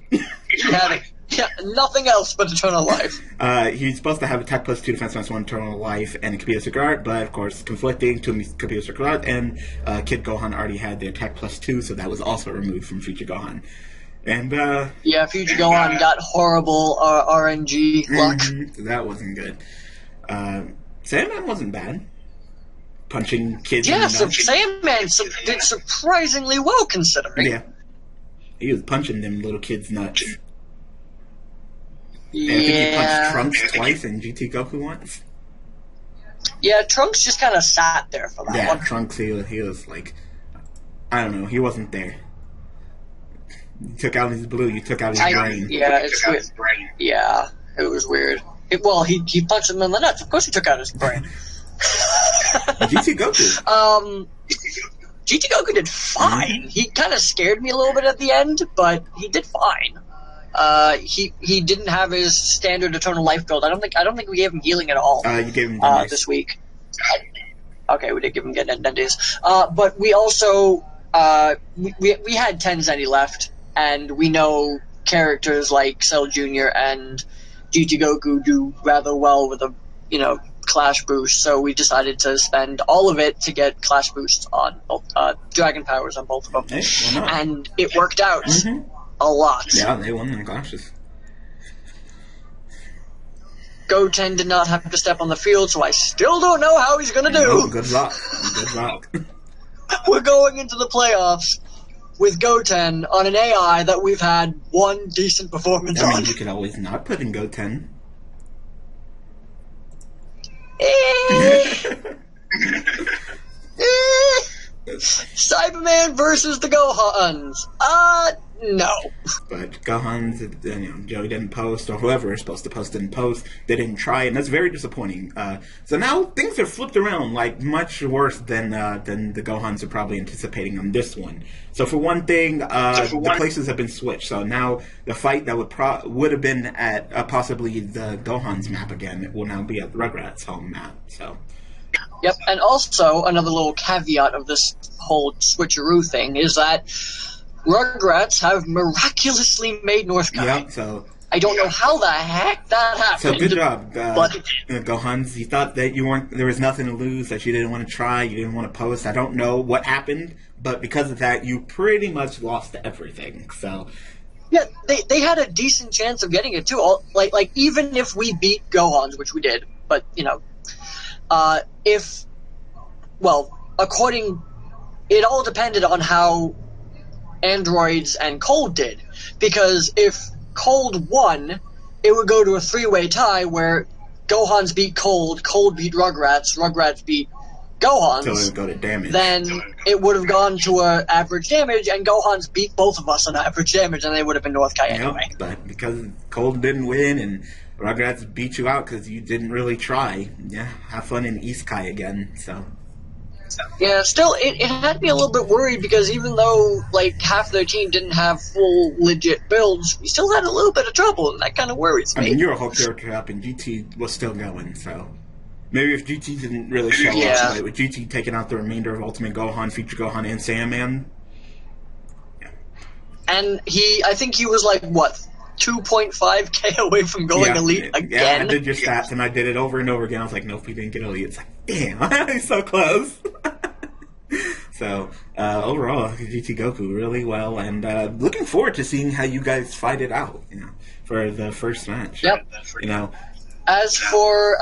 B: Yeah, nothing else but Eternal Life.
A: He's supposed to have attack plus 2, defense plus 1, Eternal Life, and a Capilla Cigar, but of course, conflicting to Capilla Cigar, and Kid Gohan already had the attack plus 2, so that was also removed from Future Gohan. And,
B: yeah, Future Gohan got horrible RNG luck.
A: That wasn't good. Sandman wasn't bad. Punching kids in
B: Yeah,
A: the nuts.
B: Sandman did surprisingly well considering.
A: Yeah. He was punching them little kids' nuts.
B: Yeah.
A: And I think he punched Trunks twice and GT Goku once.
B: Yeah, Trunks just kind of sat there for that
A: Yeah,
B: one.
A: Trunks, he was like, I don't know, he wasn't there. You took out his blue, you took out his brain.
B: Yeah, it's weird. Yeah, it was weird. He punched him in the nuts. Of course he took out his brain.
A: GT Goku.
B: GT Goku did fine. He kind of scared me a little bit at the end, but he did fine. He didn't have his standard Eternal Life build. I don't think we gave him healing at all.
A: You gave him Dendays.
B: This week. Okay, we did give him Dendays. But we also we had 10 Zenny left, and we know characters like Cell Jr. and GT Goku do rather well with a Clash boost, so we decided to spend all of it to get Clash boosts on Dragon Powers on both of them.
A: Hey, why not?
B: And it worked out a lot.
A: Yeah, they won them Clashes.
B: Goten did not have to step on the field, so I still don't know how he's gonna do.
A: No, good luck. Good luck.
B: We're going into the playoffs with Goten on an AI that we've had one decent performance
A: I mean,
B: on.
A: you could always not put in Goten.
B: Cyberman versus the Gohans. No.
A: But Gohan's, Joey didn't post, or whoever is supposed to post didn't post. They didn't try, and that's very disappointing. So now things are flipped around, like much worse than the Gohans are probably anticipating on this one. So for one thing, the places have been switched. So now the fight that would have been at possibly the Gohan's map again, it will now be at Rugrats' home map. So.
B: Yep, and also another little caveat of this whole switcheroo thing is that Rugrats have miraculously made North Kai.
A: Yeah, so
B: I don't know how the heck that happened.
A: so good job,
B: but
A: Gohans. You thought that there was nothing to lose, that you didn't want to try, you didn't want to post. I don't know what happened, but because of that, you pretty much lost everything. So
B: yeah, they had a decent chance of getting it too. Like even if we beat Gohans, which we did, but it all depended on how Androids and Cold did. Because if Cold won, it would go to a 3-way tie where Gohans beat Cold, Cold beat Rugrats, Rugrats beat Gohans.
A: so it would go to damage.
B: Then it would have gone to a average damage, and Gohans beat both of us on average damage, and they would have been North Kai anyway.
A: But because Cold didn't win and Rugrats beat you out because you didn't really try, yeah, have fun in East Kai again. So.
B: Yeah, still, it had me a little bit worried because even though, like, half their team didn't have full, legit builds, we still had a little bit of trouble, and that kind of worries me.
A: I mean, you're a whole character up, and GT was still going, so... Maybe if GT didn't really show up, but with GT taking out the remainder of Ultimate Gohan, Future Gohan, and Sandman... Yeah.
B: And I think he was, like, what, 2.5k away from going Elite again?
A: Yeah, I did your stats, and I did it over and over again. I was like, nope, he didn't get Elite. It's like, damn, he's so close. So, overall, GT Goku really well, and looking forward to seeing how you guys fight it out, for the first match.
B: Yep. As for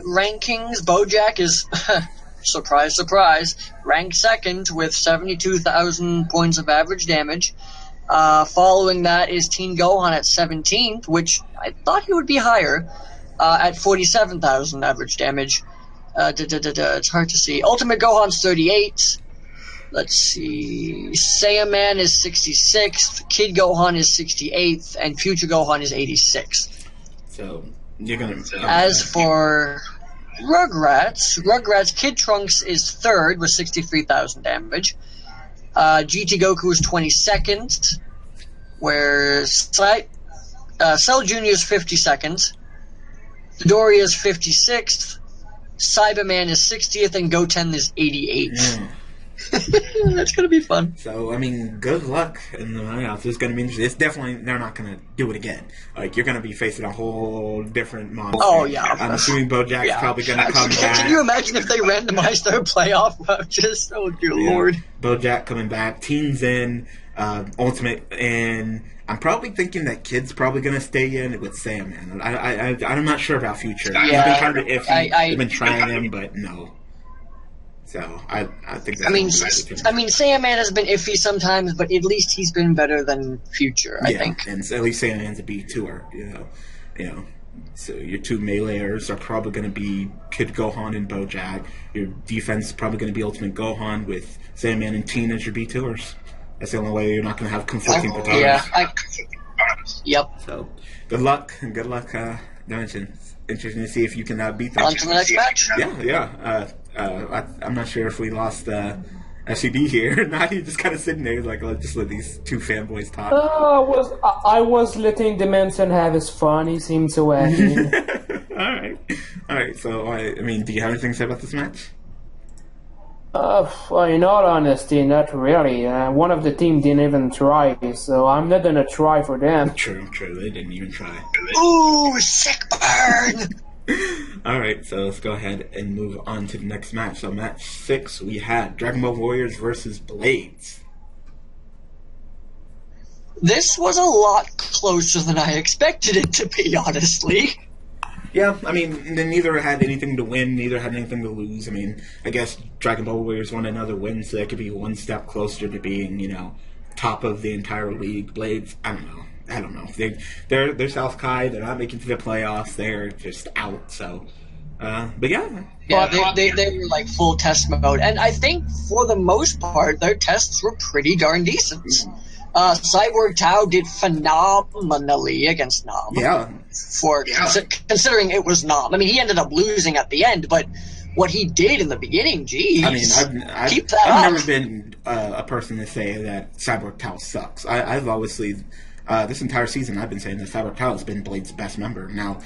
B: rankings, Bojack is, surprise, surprise, ranked second with 72,000 points of average damage. Following that is Teen Gohan at 17th, which I thought he would be higher, at 47,000 average damage. It's hard to see. Ultimate Gohan's 38. Let's see. Saiyaman is 66th. Kid Gohan is 68th, and Future Gohan is 86th.
A: So you're gonna.
B: As for Rugrats, Kid Trunks is 3rd with 63,000 damage. GT Goku is 22nd, where Cell Jr. is 52nd. Doria is 56th. Cyberman is 60th, and Goten is 88th. That's gonna be fun.
A: So I mean, good luck in the playoffs. It's gonna be interesting. It's definitely they're not gonna do it again. Like you're gonna be facing a whole different monster.
B: Oh yeah,
A: I'm assuming Bojack's probably gonna come back.
B: Can you imagine if they randomized their playoff? Just oh dear lord.
A: Bojack coming back. Teens in. Ultimate in. I'm probably thinking that Kid's probably gonna stay in with Saiyaman. I'm not sure about Future.
B: Yeah,
A: He's been kind of iffy. I've been trying him, but no. So I think. That's
B: I mean, Saiyaman has been iffy sometimes, but at least he's been better than Future. I think.
A: And at least Saiyaman's a B2er. You know. So your two meleeers are probably going to be Kid Gohan and Bojack. Your defense is probably going to be Ultimate Gohan with Saiyaman and Teen as your B2ers. That's the only way you're not going to have conflicting battalions.
B: Yeah. Yep.
A: So good luck. Dimensions. Interesting to see if you can beat them.
B: On to the next match.
A: Yeah. I'm not sure if we lost SCD here. Now he's just kind of sitting there, like, just let these two fanboys talk.
C: I was letting Dimension have his fun. He seemed so happy.
A: All right. So, I mean, do you have anything to say about this match?
C: Well, in all honesty, not really. One of the team didn't even try, so I'm not gonna try for them.
A: True. They didn't even try.
B: Ooh, sick burn!
A: Alright, so let's go ahead and move on to the next match. So match 6, we had Dragon Ball Warriors versus Blades.
B: This was a lot closer than I expected it to be, honestly.
A: Yeah, I mean, neither had anything to win, neither had anything to lose. I mean, I guess Dragon Ball Warriors won another win, so they could be one step closer to being, top of the entire league. Blades, I don't know. They're South Kai. They're not making it to the playoffs. They're just out. So, but yeah.
B: Yeah, they were like full test mode, and I think for the most part their tests were pretty darn decent. Cyborg Tao did phenomenally against Nam.
A: Yeah.
B: Considering it was Nam. I mean, he ended up losing at the end, but what he did in the beginning, geez.
A: I mean, I've never been a person to say that Cyborg Tao sucks. I've obviously. This entire season, I've been saying that Cyborg Tao has been Blade's best member. Now,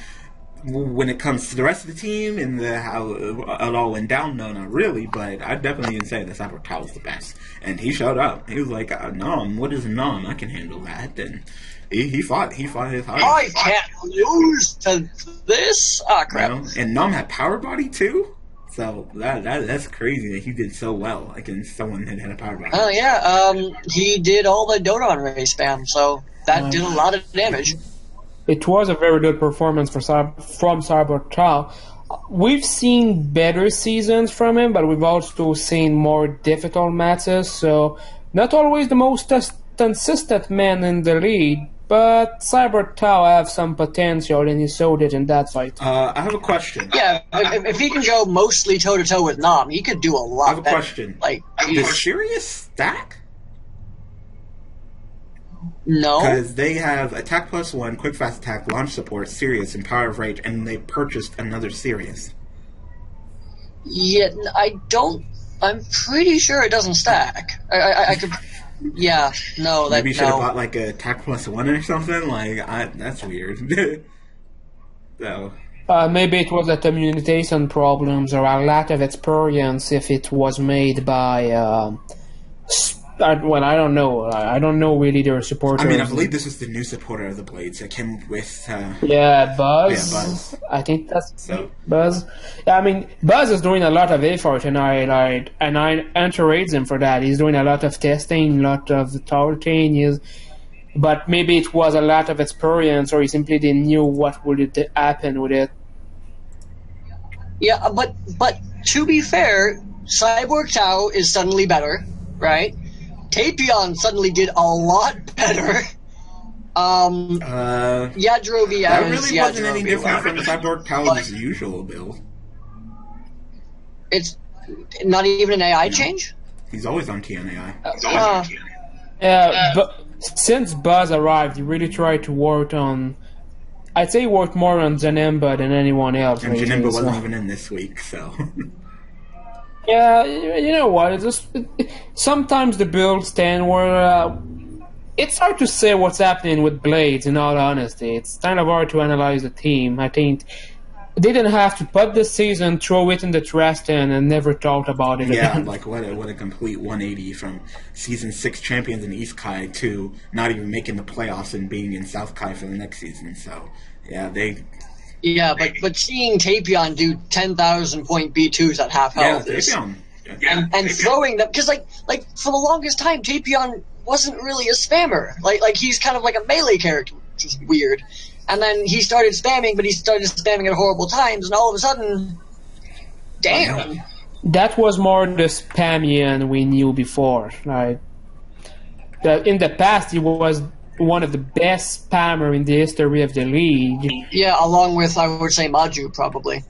A: when it comes to the rest of the team and how it all went down, no, not really. But I definitely can say that Cyborg Tao is the best. And he showed up. He was like, "Nom, what is Nom? I can handle that." And he fought his hardest.
B: I can't lose to this. Ah, crap.
A: And Nom had Power Body too. So that's crazy that he did so well against someone that had a Power Body.
B: Oh yeah, he did all the Dodon Ray spam, so that did a lot of damage.
C: It was a very good performance from Cyborg Tao. We've seen better seasons from him, but we've also seen more difficult matches, so not always the most consistent man in the league, but Cyborg Tao has some potential, and he showed it in that fight.
A: I have a question.
B: Yeah, if he can go mostly toe-to-toe with Nam, he could do a lot.
A: I have a question. Does Sirius stack?
B: No.
A: Because they have Attack +1, Quick Fast Attack, Launch Support, Sirius, and Power of Rage, and they purchased another Sirius.
B: Yeah, I'm pretty sure it doesn't stack. I could... Yeah, no.
A: Maybe you should have bought like a Attack +1 or something. That's weird. So...
C: maybe it was a communication problems or a lack of experience if it was made by... well, I don't know. I don't know really their supporters.
A: I mean, I believe this is the new supporter of the Blades that came with...
C: Buzz.
A: Yeah, Buzz.
C: I think that's Buzz. Yeah, I mean, Buzz is doing a lot of effort, and I encourage him for that. He's doing a lot of testing, a lot of talking. But maybe it was a lot of experience, or he simply didn't know what would happen with it.
B: Yeah, but to be fair, Cyborg Tao is suddenly better, right? Tapion suddenly did a lot better. Yadrobi
A: that really wasn't any different from Cyborg Tao's usual build.
B: It's not even an AI change?
A: He's always on TNAI.
C: But since Buzz arrived, he really tried to work on. I'd say he worked more on Janemba than anyone else.
A: And
C: lately,
A: Janemba
C: so-
A: wasn't even in this week, so.
C: Yeah, you know what? Sometimes the builds stand where it's hard to say what's happening with Blades. In all honesty, it's kind of hard to analyze the team. I think they didn't have to put this season, throw it in the trash can, and never talked about it
A: Yeah,
C: again.
A: like what a complete 180 from season 6 champions in East Kai to not even making the playoffs and being in South Kai for the next season. So yeah,
B: Yeah, but seeing Tapion do 10,000 point B2s at half health
A: Tapion.
B: and throwing them, because like for the longest time Tapion wasn't really a spammer. Like he's kind of like a melee character, which is weird. And then he started spamming, but he started spamming at horrible times, and all of a sudden, damn.
C: That was more the Spamian we knew before. Like, in the past, he was one of the best spammer in the history of the league.
B: Yeah, along with, I would say, Maju, probably.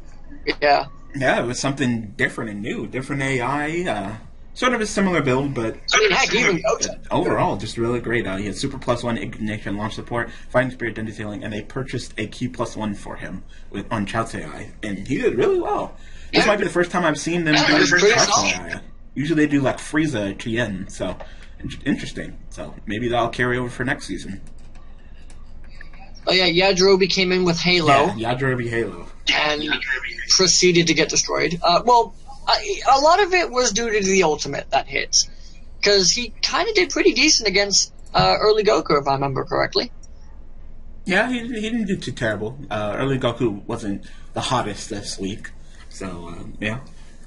B: Yeah.
A: Yeah, it was something different and new, different AI. Sort of a similar build, but
B: I mean, heck, even Goten.
A: overall, just really great. He had Super +1 Ignition launch support, Fighting Spirit, Den Detailing, and they purchased a Q +1 for him on Chao's AI, and he did really well. This might be the first time I've seen them do
B: it was pretty
A: Chao's
B: solid.
A: AI. Usually they do like Frieza, Tien, so interesting. So maybe that'll carry over for next season.
B: Oh yeah, Yajirobe came in with Halo
A: Yeah, Yajirobe Halo.
B: and proceeded to get destroyed. A lot of it was due to the ultimate that hit, because he kind of did pretty decent against early Goku, if I remember correctly.
A: Yeah, he didn't do too terrible. Early Goku wasn't the hottest this week, so yeah.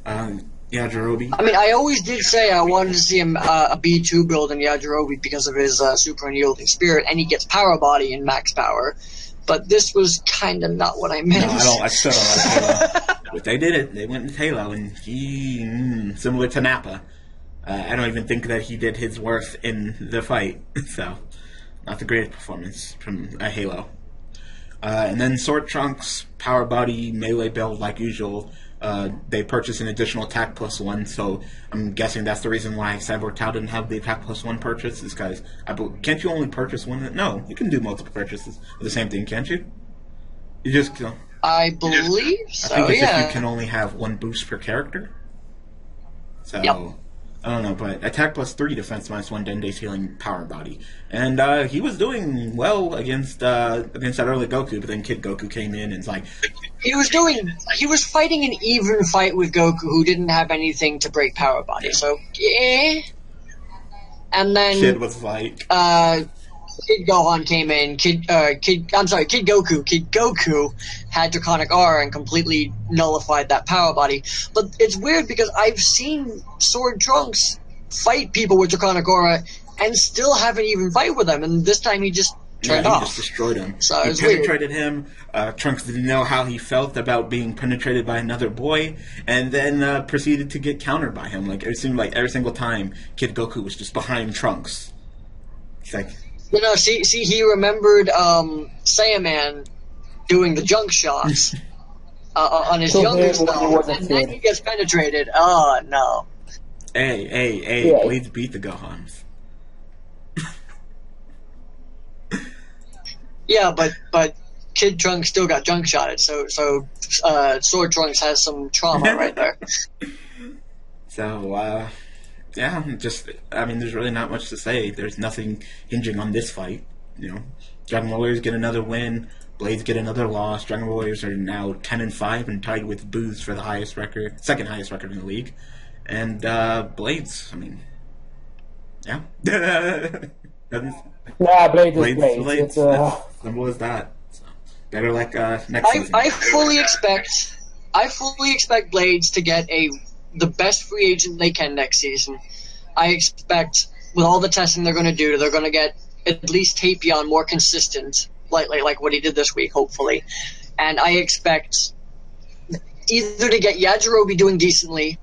A: Yajirobe.
B: I mean, I always did say I wanted to see him a B2 build in Yajirobe because of his super unyielding spirit, and he gets power body in max power. But this was kind of not what I meant.
A: No, I still don't like Halo. But they did it. They went with Halo, and he, similar to Nappa, I don't even think that he did his worth in the fight. So, not the greatest performance from Halo. And then Sword Trunks, Power Body, Melee build like usual. They purchased an additional attack +1, so I'm guessing that's the reason why Cyborg Tao didn't have the attack +1 purchase, is because can't you only purchase one? No, you can do multiple purchases of the same thing, can't you? You just,
B: I believe
A: I
B: so,
A: think it's
B: yeah.
A: if you can only have one boost per character. So,
B: Yep.
A: I don't know, but attack +3, defense -1, Dende's healing, power body. And he was doing well against that early Goku, but then Kid Goku came in and it's like,
B: He was fighting an even fight with Goku, who didn't have anything to break power body, so, yeah. And then,
A: Kid was like,
B: Kid Gohan came in. Kid Goku had Draconic Aura and completely nullified that power body. But it's weird because I've seen Sword Trunks fight people with Draconic Aura and still have an even fight with them. And this time he just turned
A: he
B: off.
A: just destroyed him.
B: So
A: He
B: it's weird.
A: penetrated him. Trunks didn't know how he felt about being penetrated by another boy, and then proceeded to get countered by him. Like it seemed like every single time Kid Goku was just behind Trunks. It's like,
B: See, he remembered Saiyaman doing the junk shots on his
C: So
B: younger
C: then when he
B: self,
C: was a
B: and then
C: kid.
B: he gets penetrated. Oh no.
A: hey,
C: Yeah.
A: Blades beat the Gohans.
B: Yeah, but Kid Trunks still got junk shotted, so Sword Trunks has some trauma right there.
A: So, yeah, there's really not much to say. There's nothing hinging on this fight. Dragon Ball Warriors get another win. Blades get another loss. Dragon Ball Warriors are now 10-5 and tied with Booz for the second highest record in the league. And Blades, yeah.
C: Nah, Blade is
A: Blades,
C: Blade.
A: Blades.
C: It's,
A: Simple as that. So, better like next season.
B: I fully expect Blades to get the best free agent they can next season. I expect with all the testing they're going to do, they're going to get at least Tapion more consistent, like what he did this week, hopefully. And I expect either to get Yajirobe doing decently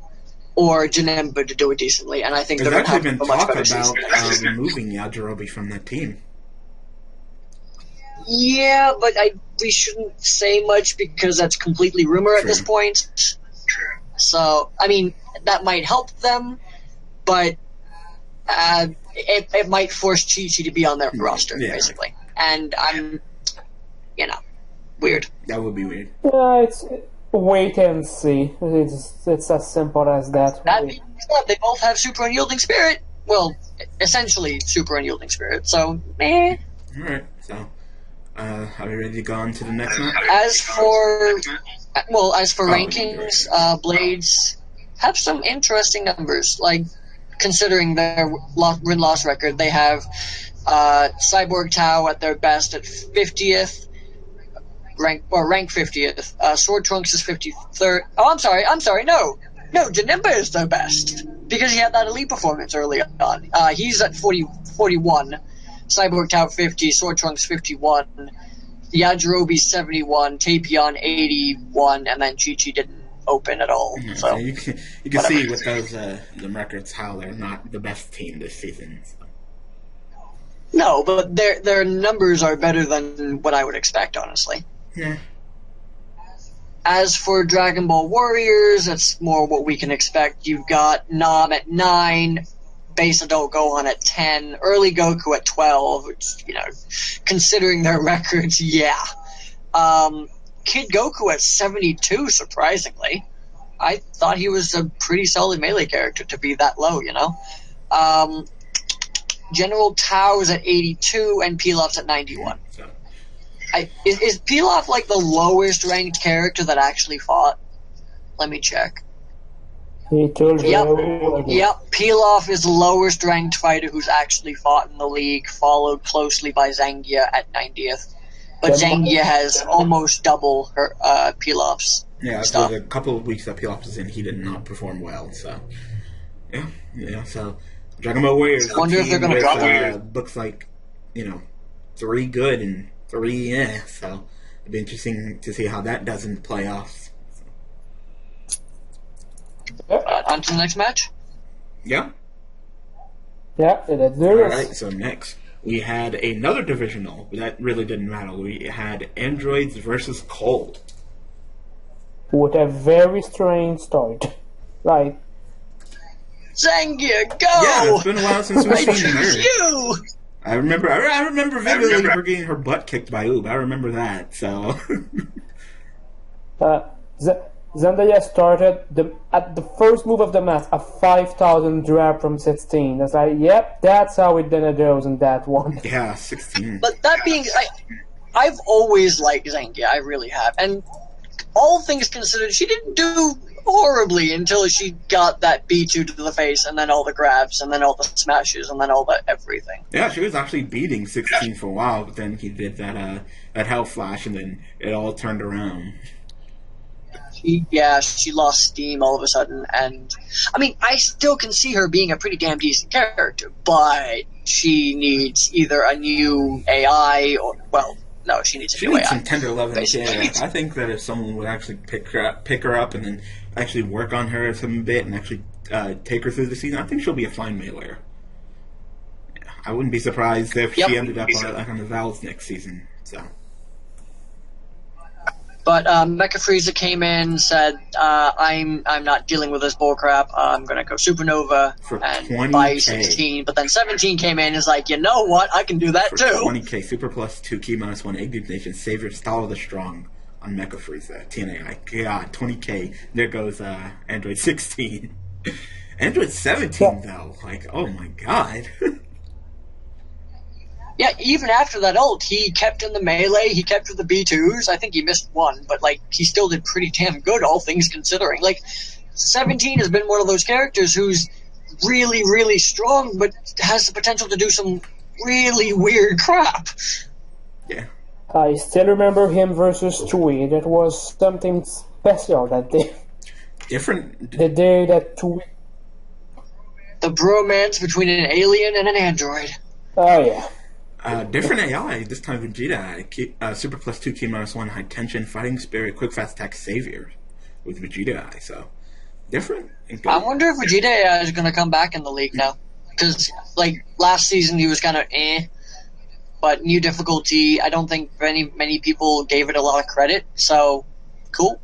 B: or Janemba to do it decently. And I think
A: There's
B: they're going to
A: actually
B: have
A: been
B: a much
A: talk
B: better
A: about
B: season.
A: removing Yajirobe from that team.
B: Yeah, but we shouldn't say much because that's completely rumor at this
A: True.
B: point. So, I mean, that might help them, but it might force Chi-Chi to be on their roster, basically. And I'm, weird.
A: That would be weird.
C: It's wait and see. It's as simple as that.
B: That being said, they both have super unyielding spirit. Well, essentially super unyielding spirit. So, meh.
A: All right. So, are we ready to go on to the next one?
B: As for rankings, Blades have some interesting numbers. Like, considering their win-loss record, they have Cyborg Tao at their best at 50th. Rank 50th. Sword Trunks is 53rd. Oh, I'm sorry. No, Janemba is their best because he had that elite performance early on. He's at 41. Cyborg Tao 50. Sword Trunks 51. Yajirobe 71. Tapion 81, and then Chi-Chi didn't open at all.
A: Yeah,
B: so
A: you can see with those the records how they're not the best team this season. So.
B: No, but their numbers are better than what I would expect, honestly.
A: Yeah.
B: As for Dragon Ball Warriors, it's more what we can expect. You've got Nam at 9, Base Adult Gohan at 10, Early Goku at 12, which, considering their records, yeah. Kid Goku at 72, surprisingly. I thought he was a pretty solid melee character to be that low, General Tao's at 82, and Pilaf's at 91.
A: So.
B: Is Pilaf like the lowest ranked character that actually fought? Let me check.
C: He told you.
B: Yep. Pilaf is the lowest ranked fighter who's actually fought in the league, followed closely by Zangia at 90th. But Zangia has almost double her Pilaf's stuff.
A: For the couple of weeks that Pilaf was in, he did not perform well. So, yeah. So, Dragon Ball Warriors.
B: I wonder if they're going to drop
A: looks like, 3 good and 3 So, it'd be interesting to see how that does in the playoffs.
B: On to the next match.
A: Yeah.
C: Yeah, let's do
A: All
C: this.
A: right. So next, we had another divisional that really didn't matter. We had Androids versus Cold.
C: With a very strange start. Like,
B: Zangia, go!
A: Yeah, it's been a while since we've
B: I
A: seen her.
B: choose you!
A: I remember vividly her getting her butt kicked by Oob. I remember that. So.
C: Zendaya started at the first move of the match, a 5,000 drop from 16. That's like, yep, that's how it then goes in that one.
A: Yeah, 16.
B: But that being, I've always liked Zangia, I really have. And all things considered, she didn't do horribly until she got that B2 to the face, and then all the grabs, and then all the smashes, and then all the everything.
A: Yeah, she was actually beating 16 for a while, but then he did that Hell Flash, and then it all turned around.
B: She lost steam all of a sudden, and I mean, I still can see her being a pretty damn decent character, but she needs either a new AI or, well, no, she needs a new AI.
A: She needs some tender love and care. I think that if someone would actually pick her up and then actually work on her some bit and actually take her through the season, I think she'll be a fine meleeer. I wouldn't be surprised if she ended up on the Vals next season. So.
B: But Mecha Frieza came in, said, "I'm not dealing with this bullcrap. I'm gonna go Supernova and buy 16." But then 17 came in, and is like, you know what? I can do that too.
A: 20k Super Plus 2 Key -1 Ignition Savior Style of the Strong on Mecha Frieza TNAI. God, 20k. There goes Android 16. Android 17 though, like, oh my god.
B: Yeah, even after that ult, he kept in the melee, he kept with the B2s. I think he missed one, but, he still did pretty damn good, all things considering. 17 has been one of those characters who's really, really strong, but has the potential to do some really weird crap.
A: Yeah.
C: I still remember him versus Tui. That was something special that day.
A: Different.
C: The day that Tui...
B: The bromance between an alien and an android.
C: Oh, yeah.
A: Different AI, this time Vegeta. Super Plus 2 Key -1 High Tension Fighting Spirit Quick Fast Attack Savior with Vegeta AI. So, different.
B: I wonder if Vegeta AI is going to come back in the league now. Because, last season he was kind of but new difficulty, I don't think many people gave it a lot of credit. So, cool.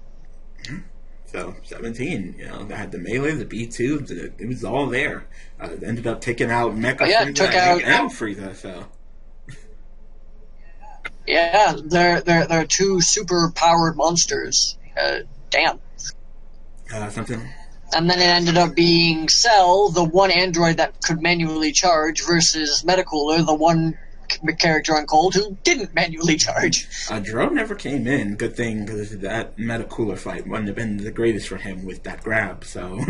A: So 17, they had the melee, the B2, it was all there. Ended up taking out Mecha Frieza
B: took out
A: and Frieza. So
B: yeah, they're two super powered monsters. Damn.
A: Something.
B: And then it ended up being Cell, the one android that could manually charge, versus Metacooler, the one character on Cold who didn't manually charge.
A: Jiro never came in. Good thing, because that Metacooler fight wouldn't have been the greatest for him with that grab. So.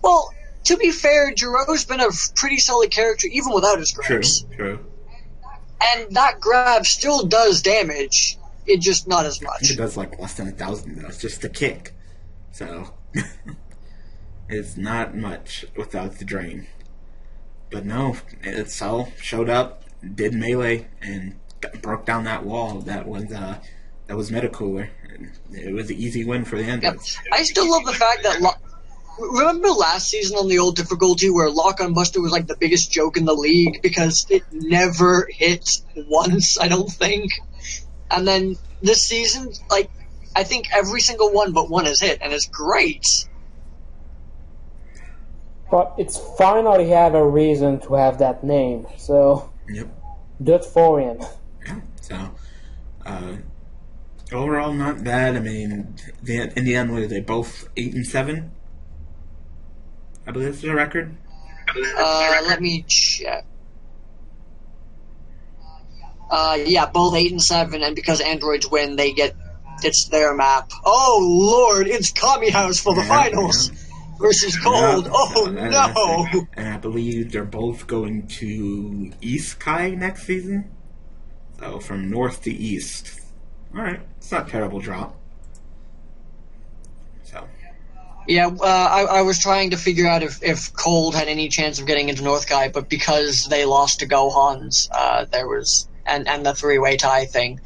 B: Well, to be fair, Jiro's been a pretty solid character even without his grabs.
A: True.
B: And that grab still does damage. It just not as much.
A: It does like less than 1,000 though. It's just a kick. So it's not much without the drain. But no, Cell showed up, did melee, and broke down that wall. That was Metacooler. It was an easy win for the androids.
B: Yep. I still love the fact that remember last season on the old difficulty where Lock on Buster was like the biggest joke in the league because it never hit once, I don't think. And then this season, like, I think every single one but one has hit, and it's great.
C: But it's finally have a reason to have that name, so
A: Yep.
C: good for him.
A: Yeah. So overall, not bad. I mean, in the end, were they both 8 and 7? I believe that's their record.
B: Let me check. Yeah, both 8 and 7, and because androids win, it's their map. Oh Lord, it's Kami House for the finals versus Cold. No!
A: And I believe they're both going to East Kai next season. So from north to east. All right, it's not a terrible drop. So.
B: Yeah, I was trying to figure out if Cold had any chance of getting into North Kai, but because they lost to Gohan's, there was and the three-way tie thing,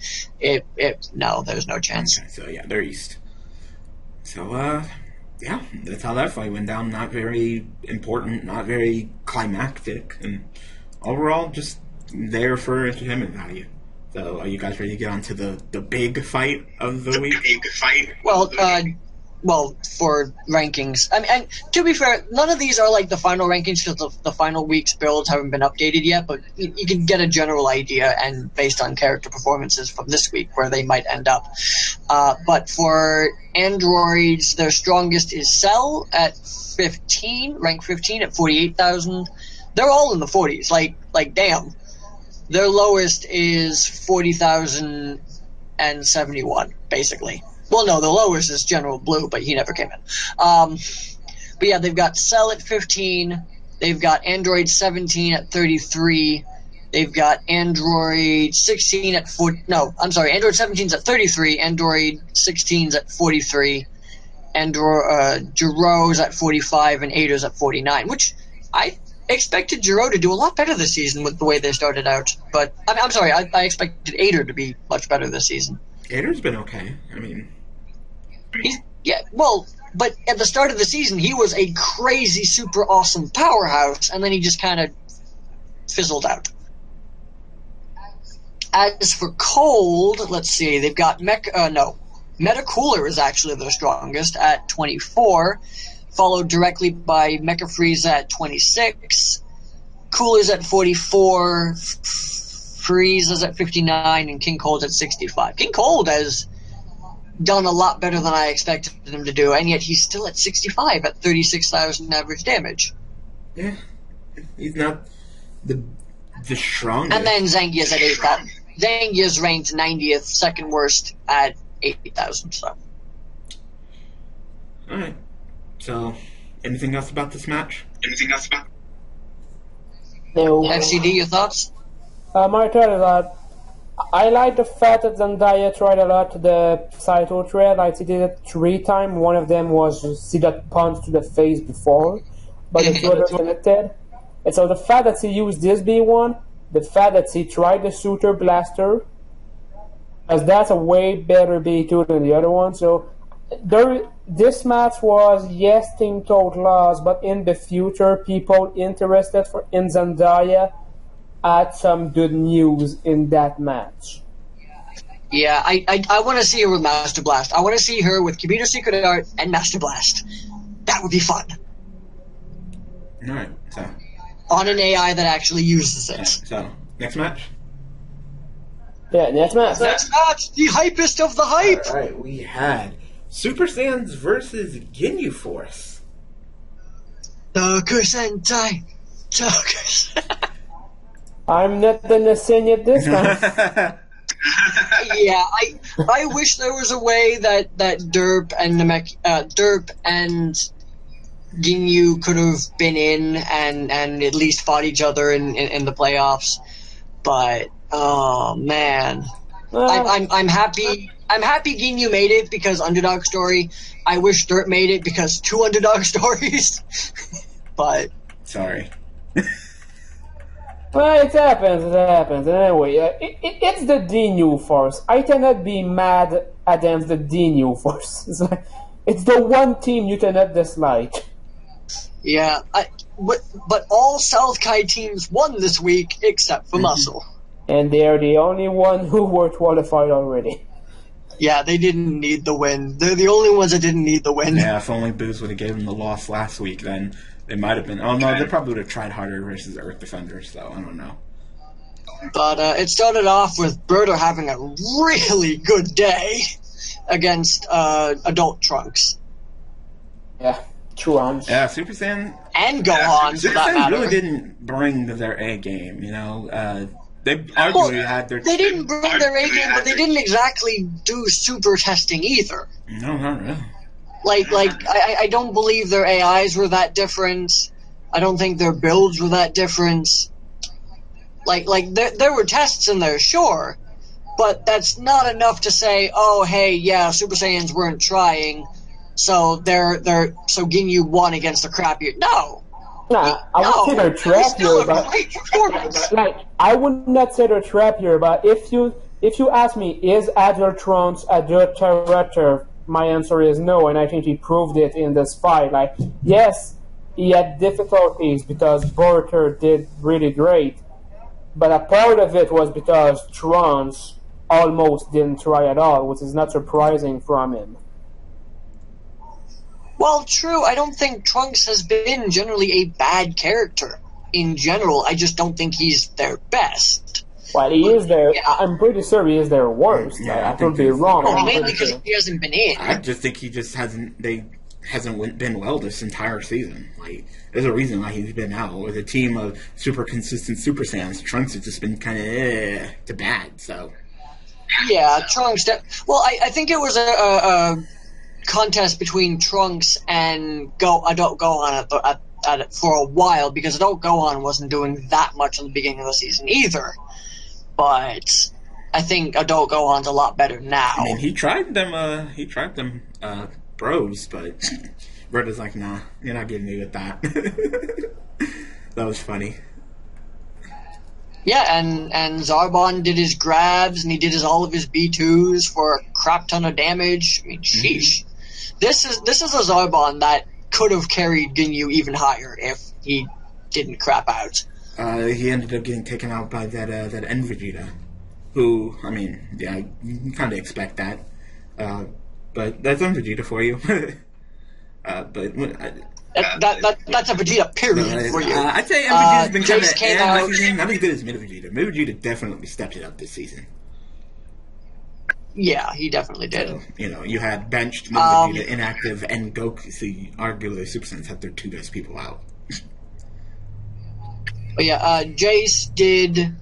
B: no, there's no chance.
A: Okay, so yeah, they're east. So yeah, that's how that fight went down. Not very important, not very climactic, and overall just there for entertainment value. So are you guys ready to get on to the big fight of the week?
B: Well, for rankings. I mean, and to be fair, none of these are like the final rankings because the final week's builds haven't been updated yet, but you can get a general idea and based on character performances from this week where they might end up. But for androids, their strongest is Cell at 15, rank 15 at 48,000. They're all in the 40s, like damn. Their lowest is 40,071, basically. Well, no, the lowest is General Blue, but he never came in. But yeah, they've got Cell at 15. They've got Android 17 at 33. They've got Android 16 at 40. No, I'm sorry. Android 17's at 33. Android 16's at 43. Jiro's at 45, and Eido's at 49, which I expected Jiro to do a lot better this season with the way they started out. But I'm sorry, I expected Eido to be much better this season.
A: Eido's been okay. I mean,
B: but at the start of the season, he was a crazy, super awesome powerhouse, and then he just kind of fizzled out. As for Cold, let's see, they've got Metacooler is actually their strongest at 24, followed directly by Mecha Frieza at 26, Cooler's at 44, Frieza's at 59, and King Cold's at 65. King Cold has done a lot better than I expected him to do, and yet he's still at 65 at 36,000 average damage.
A: Yeah, he's not the strongest.
B: And then Zangia's at 8,000. Zangia's ranked 90th, second worst at 8,000. So.
A: All right. So, anything else about this match?
C: No.
B: FCD, your thoughts?
C: My thought is that I like the fact that Zendaya tried a lot the Saito thread. Like, she did it 3 times. One of them was see that punch to the face before, but the two others connected. And so the fact that she used this B1, the fact that she tried the Suitor Blaster, as that's a way better B2 than the other one. So this match was, yes, Team Toad lost, but in the future, people interested in Zendaya had some good news in that match.
B: Yeah, I want to see her with Master Blast. I want to see her with Computer Secret Art and Master Blast. That would be fun.
A: All right, so
B: On an AI that actually uses it.
A: so next match.
C: Yeah, next match.
B: Next match, the hypest of the hype.
A: All right, we had Super Saiyans versus Ginyu Force.
B: Darker Sentai. Darker.
C: I'm not gonna sing it this time.
B: Yeah, I wish there was a way that Derp and Derp and Ginyu could have been in and at least fought each other in the playoffs. But oh man, I'm happy. I'm happy Ginyu made it because underdog story. I wish Derp made it because 2 underdog stories. But
A: Sorry.
C: Well, it happens, Anyway, it's the Ginyu Force. I cannot be mad against the Ginyu Force. It's the one team you cannot dislike.
B: yeah, but all South Kai teams won this week except for Muscle.
C: And they are the only one who were qualified already.
B: Yeah, they didn't need the win. They're the only ones that didn't need the win.
A: Yeah, if only Booze would have given them the loss last week, then they might have been. Oh no, they probably would have tried harder versus Earth Defenders, though. I don't know.
B: But it started off with Birder having a really good day against Adult Trunks.
C: Yeah, Trunks.
A: Yeah, Super Saiyan.
B: And Gohan, for
A: Super
B: that
A: Saiyan
B: matter.
A: really didn't bring their A game. You know, they arguably had their.
B: They didn't bring their A game, but they didn't exactly do super testing either.
A: No, not really.
B: I don't believe their AIs were that different. I don't think their builds were that different. There were tests in there, sure, but that's not enough to say, oh, hey, yeah, Super Saiyans weren't trying, so so Ginyu won against the crappier. No.
C: Nah, I would say they're trappier, but
B: great performance.
C: I would not say they're trappier. But if you ask me, is Adult Trunks a good character? My answer is no, and I think he proved it in this fight. Yes, he had difficulties because Borter did really great, but a part of it was because Trunks almost didn't try at all, which is not surprising from him.
B: Well, true, I don't think Trunks has been generally a bad character. In general, I just don't think he's their best.
C: Well, he is their. I'm pretty sure he is their worst.
A: Yeah,
C: I could be wrong.
B: Well, mainly because he hasn't been in.
A: I just think he just hasn't been well this entire season. There's a reason why he's been out. With a team of super consistent Super Saiyans, Trunks has just been kind of to bad. So
B: Yeah, Trunks. Well, I think it was a contest between Trunks and Adult Gohan at it for a while because Adult Gohan wasn't doing that much in the beginning of the season either. But I think Adult Gohan's a lot better now.
A: I mean, he tried them. Bros, but Berta's like, nah, you're not getting me with that. That was funny.
B: Yeah, and Zarbon did his grabs and he did all of his B2s for a crap ton of damage. I mean, sheesh. This is a Zarbon that could have carried Ginyu even higher if he didn't crap out.
A: He ended up getting taken out by that N Vegeta, who, I mean, yeah, you kind of expect that. But that's N Vegeta for you. But
B: That's a Vegeta period for you.
A: I'd say N Vegeta's been kind
B: Jace came
A: of
B: out.
A: not as good as Mid Vegeta. Mid Vegeta definitely stepped it up this season.
B: Yeah, he definitely did.
A: So, you had benched Mid Vegeta, inactive, and Goku. So arguably, Super Saiyans had their 2 best people out.
B: But yeah, Jace did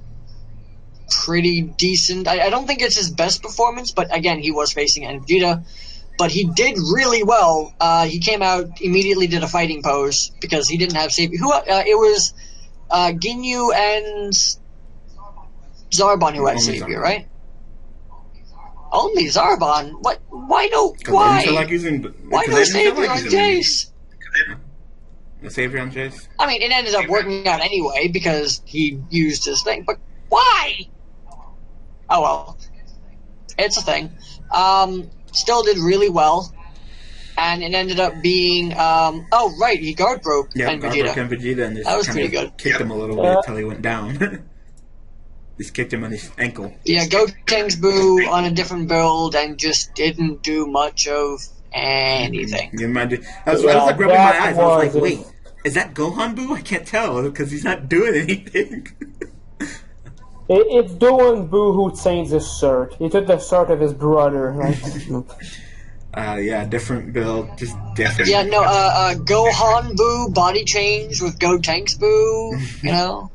B: pretty decent. I don't think it's his best performance, but again, he was facing N Vegeta. But he did really well. He came out, immediately did a fighting pose because he didn't have Savior. It was Ginyu and Zarbon who had
A: Only
B: Savior,
A: Zarbon.
B: right? Only Zarbon? What? Why no?
A: 'Cause
B: Why?
A: they didn't feel like using,
B: Why
A: because
B: no
A: they didn't feel
B: Savior
A: like
B: on
A: using
B: Jace?
A: the Savior on Jace.
B: I mean, it ended up working out anyway because he used his thing. But why? Oh well, it's a thing. Still did really well, and it ended up being oh right, he guard broke
A: Yeah,
B: and
A: Vegeta.
B: Vegeta.
A: And Vegeta, and just
B: That was
A: kind
B: pretty
A: of
B: good.
A: kicked him a little bit until he went down. just kicked him on his ankle.
B: Yeah, Gotenks Boo on a different build and just didn't do much of anything.
A: You mind? I was like rubbing my eyes. I was like, wait, is that Gohan Boo? I can't tell because he's not doing anything.
C: It's Gohan Boo who changed his shirt. He took the shirt of his brother.
A: Yeah, different build, just different.
B: Yeah, no, Gohan Boo body change with Gotenks Boo, you know?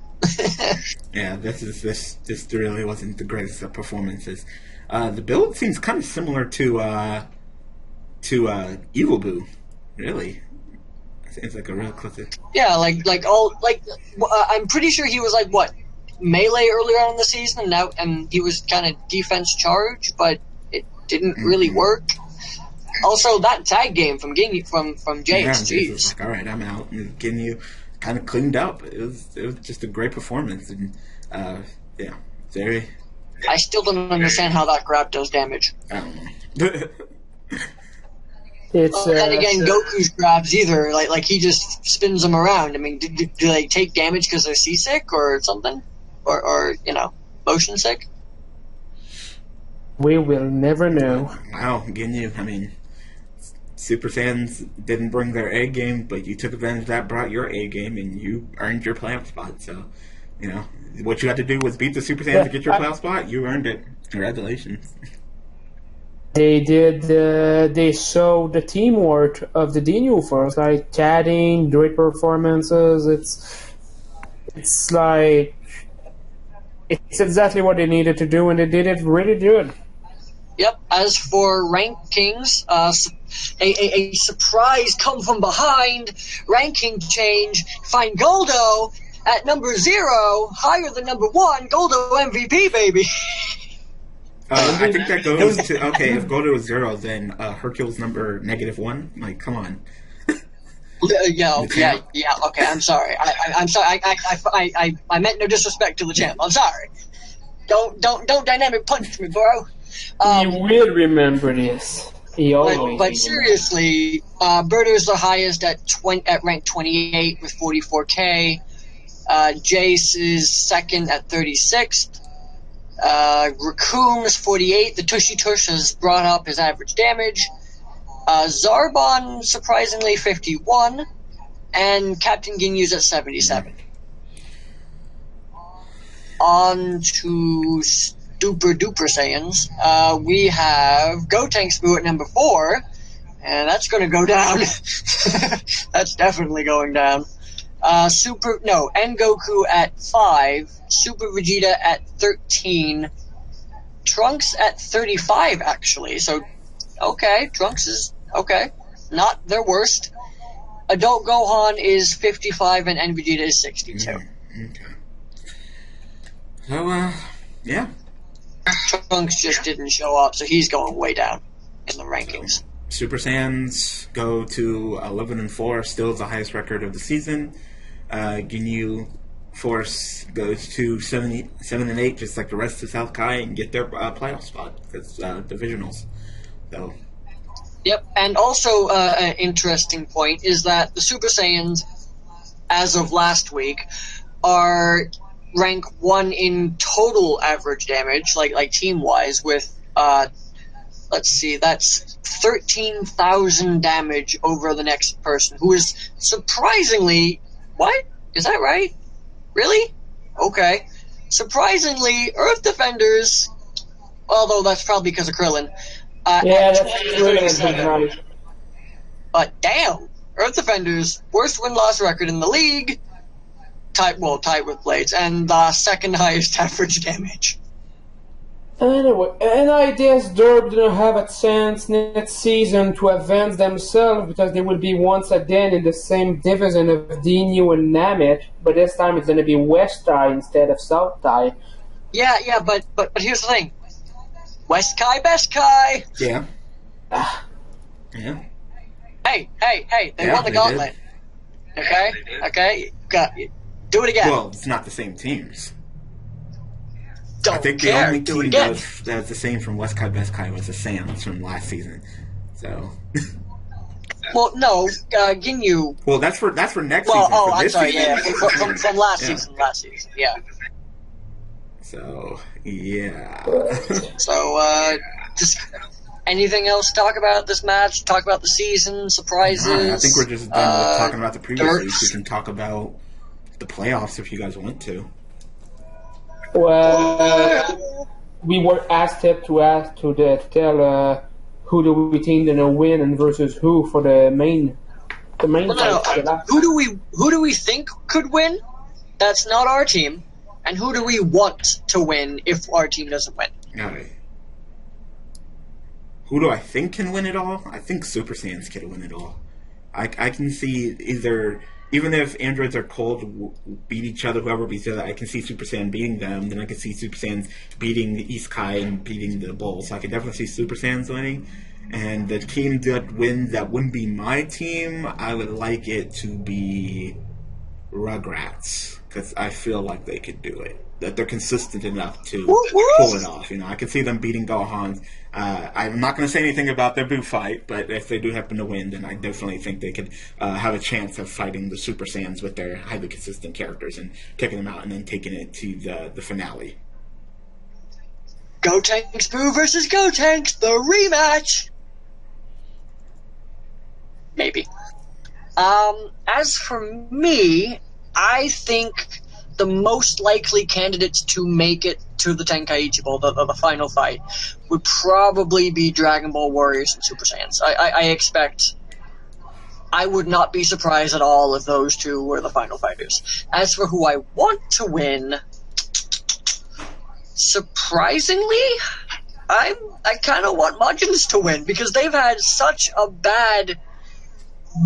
A: Yeah, this really wasn't the greatest of performances. The build seems kind of similar to Evil Boo, really. It's like a real close.
B: Yeah, I'm pretty sure he was like what melee earlier on in the season, and he was kind of defense charge, but it didn't really work. Also, that tag game from Ginyu from Jace, jeez.
A: Like, all right, I'm out. And Ginyu kind of cleaned up. It was just a great performance, and yeah, very.
B: I still don't understand how that grab does damage.
A: I don't know.
B: And again, Goku's grabs either like he just spins them around. I mean, do they take damage because they're seasick or something, or motion sick?
C: We will never know.
A: Wow, Ginyu. I mean, Super Saiyans didn't bring their A game, but you took advantage of that, brought your A game, and you earned your playoff spot. So, what you had to do was beat the Super Saiyans to get your playoff spot. You earned it. Congratulations.
C: They did. They showed the teamwork of the Ginyu Force, like chatting, great performances. It's like it's exactly what they needed to do, and they did it really good.
B: Yep. As for rankings, a surprise come from behind ranking change. Find Goldo at number 0, higher than number 1. Goldo MVP, baby.
A: I think that goes to if Goldo is 0, then Hercule's number -1. Like, come on.
B: Yeah. Okay, I'm sorry. I'm sorry. I meant no disrespect to the champ. I'm sorry. Don't dynamic punch me, bro.
C: You will remember this.
B: But seriously, Birdo's the highest at rank 28 with 44k. Jace is second at 36th. Raccoon's 48. The Tushy Tush has brought up his average damage. Zarbon surprisingly 51, and Captain Ginyu's at 77. On to Super Duper Saiyans. We have Gotenks Boo at number 4, and that's going to go down. That's definitely going down. Goku at 5, Super Vegeta at 13, Trunks at 35 actually. So, okay, Trunks is okay, not their worst. Adult Gohan is 55 and Vegeta is 62.
A: Okay. So, yeah.
B: Trunks just didn't show up, so he's going way down in the rankings.
A: Super Saiyans go to 11-4, still the highest record of the season. Ginyu Force goes to 7-8, just like the rest of South Kai, and get their playoff spot because divisionals. So.
B: Yep, and also an interesting point is that the Super Saiyans, as of last week, are rank 1 in total average damage, like team-wise, with let's see, that's 13,000 damage over the next person, who is surprisingly. What? Is that right? Really? Okay. Surprisingly, Earth Defenders, although that's probably because of Krillin.
C: Yeah, that's really right.
B: But damn, Earth Defenders, worst win-loss record in the league, tied with Blades, and the second highest average damage.
C: Anyway, and I guess Derb didn't have a chance next season to advance themselves because they will be once again in the same division of Ginyu and Namek, but this time it's going to be West Tai instead of South Tai.
B: Yeah, but here's the thing. West Kai, Best Kai!
A: Yeah. Yeah.
B: Hey, they won the gauntlet. Okay? Okay? Do it again.
A: Well, it's not the same teams.
B: Don't
A: I think
B: care.
A: the only
B: Do it
A: team
B: again.
A: that was the same from West Kai Best Kai was the Saiyans from last season. So.
B: Well, no, Ginyu.
A: Well, that's for next
B: Well,
A: season.
B: I'm sorry. Yeah, from last season. Last season. Yeah.
A: So yeah.
B: So, just anything else to talk about this match? Talk about the season, surprises?
A: I think we're just done with talking about the previous
B: dirt.
A: week. We can talk about the playoffs if you guys want to.
C: Well, we were asked to tell who do we think gonna win and versus who for the main
B: No.
C: fight.
B: Who do we think could win? That's not our team. And who do we want to win if our team doesn't win?
A: Alright. Who do I think can win it all? I think Super Saiyans can win it all. I can see either, even if androids are cold, beat each other, whoever beats the other, I can see Super Saiyan beating them. Then I can see Super Saiyans beating the Isekai and beating the Bull. So I can definitely see Super Saiyans winning. And the team that wins that wouldn't be my team, I would like it to be Rugrats. Because I feel like they could do it. That they're consistent enough to pull it off. You know, I could see them beating Gohan. I'm not going to say anything about their Boo fight, but if they do happen to win, then I definitely think they could have a chance of fighting the Super Saiyans with their highly consistent characters and kicking them out and then taking it to the finale.
B: Gotenks Boo versus Gotenks, the rematch! Maybe. As for me, I think the most likely candidates to make it to the Tenkaichi Bowl, the final fight, would probably be Dragon Ball Warriors and Super Saiyans. I expect... I would not be surprised at all if those two were the final fighters. As for who I want to win, surprisingly, I kind of want Majins to win, because they've had such a bad,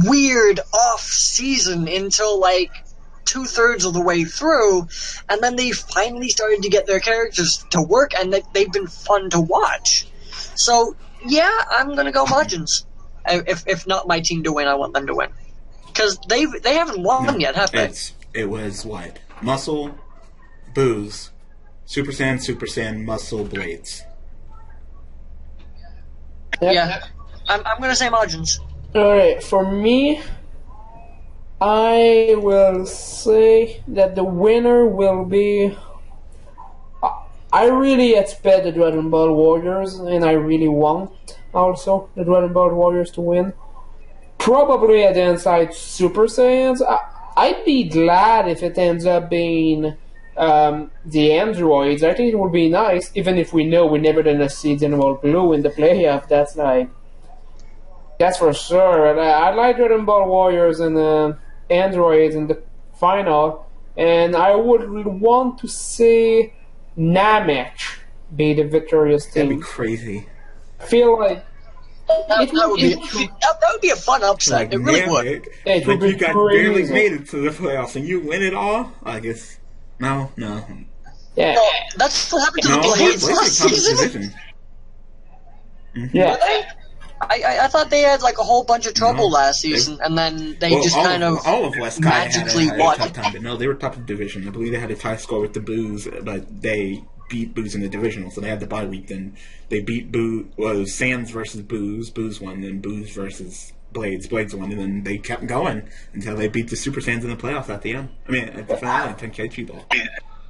B: weird off season until like 2/3 of the way through, and then they finally started to get their characters to work, and they've been fun to watch. So yeah, I'm gonna go Majins. If not my team to win, I want them to win, because they haven't won yet, have they?
A: It was what? Muscle, Booze, Super Saiyan, Muscle, Blades.
B: Yeah, I'm gonna say Majins.
C: Alright, for me, I will say that the winner will be... I really expect the Dragon Ball Warriors, and I really want also the Dragon Ball Warriors to win. Probably at the inside Super Saiyans. I'd be glad if it ends up being the androids. I think it would be nice, even if we know we're never gonna see General Blue in the playoff. That's for sure. And I like Dragon Ball Warriors and androids in the final, and I would want to see Namek be the victorious team.
A: That'd be crazy.
C: I feel like
B: That would be a fun upset.
A: Like,
B: it really
A: Namek,
B: would.
C: It would
A: like
C: be
A: you got barely
C: crazy.
A: made it to the playoffs and you win it all? I guess. No.
C: Yeah,
B: No, that's what happened to
A: No,
B: the Blades
A: Blades
B: last
A: are top of the
B: season.
A: division.
C: yeah.
B: I thought they had like a whole bunch of trouble last season, and then they just kind of
A: all of West Kai
B: magically
A: had a
B: won.
A: tough time, but no, they were top of the division. I believe they had a tie score with the Boos, but they beat Boos in the divisional, so they had the bye week. Then they beat Sans versus Boos. Boos won, then Boos versus Blades. Blades won, and then they kept going until they beat the Super Saiyans in the playoffs at the end. I mean, at the finale, Tenkaichi Bowl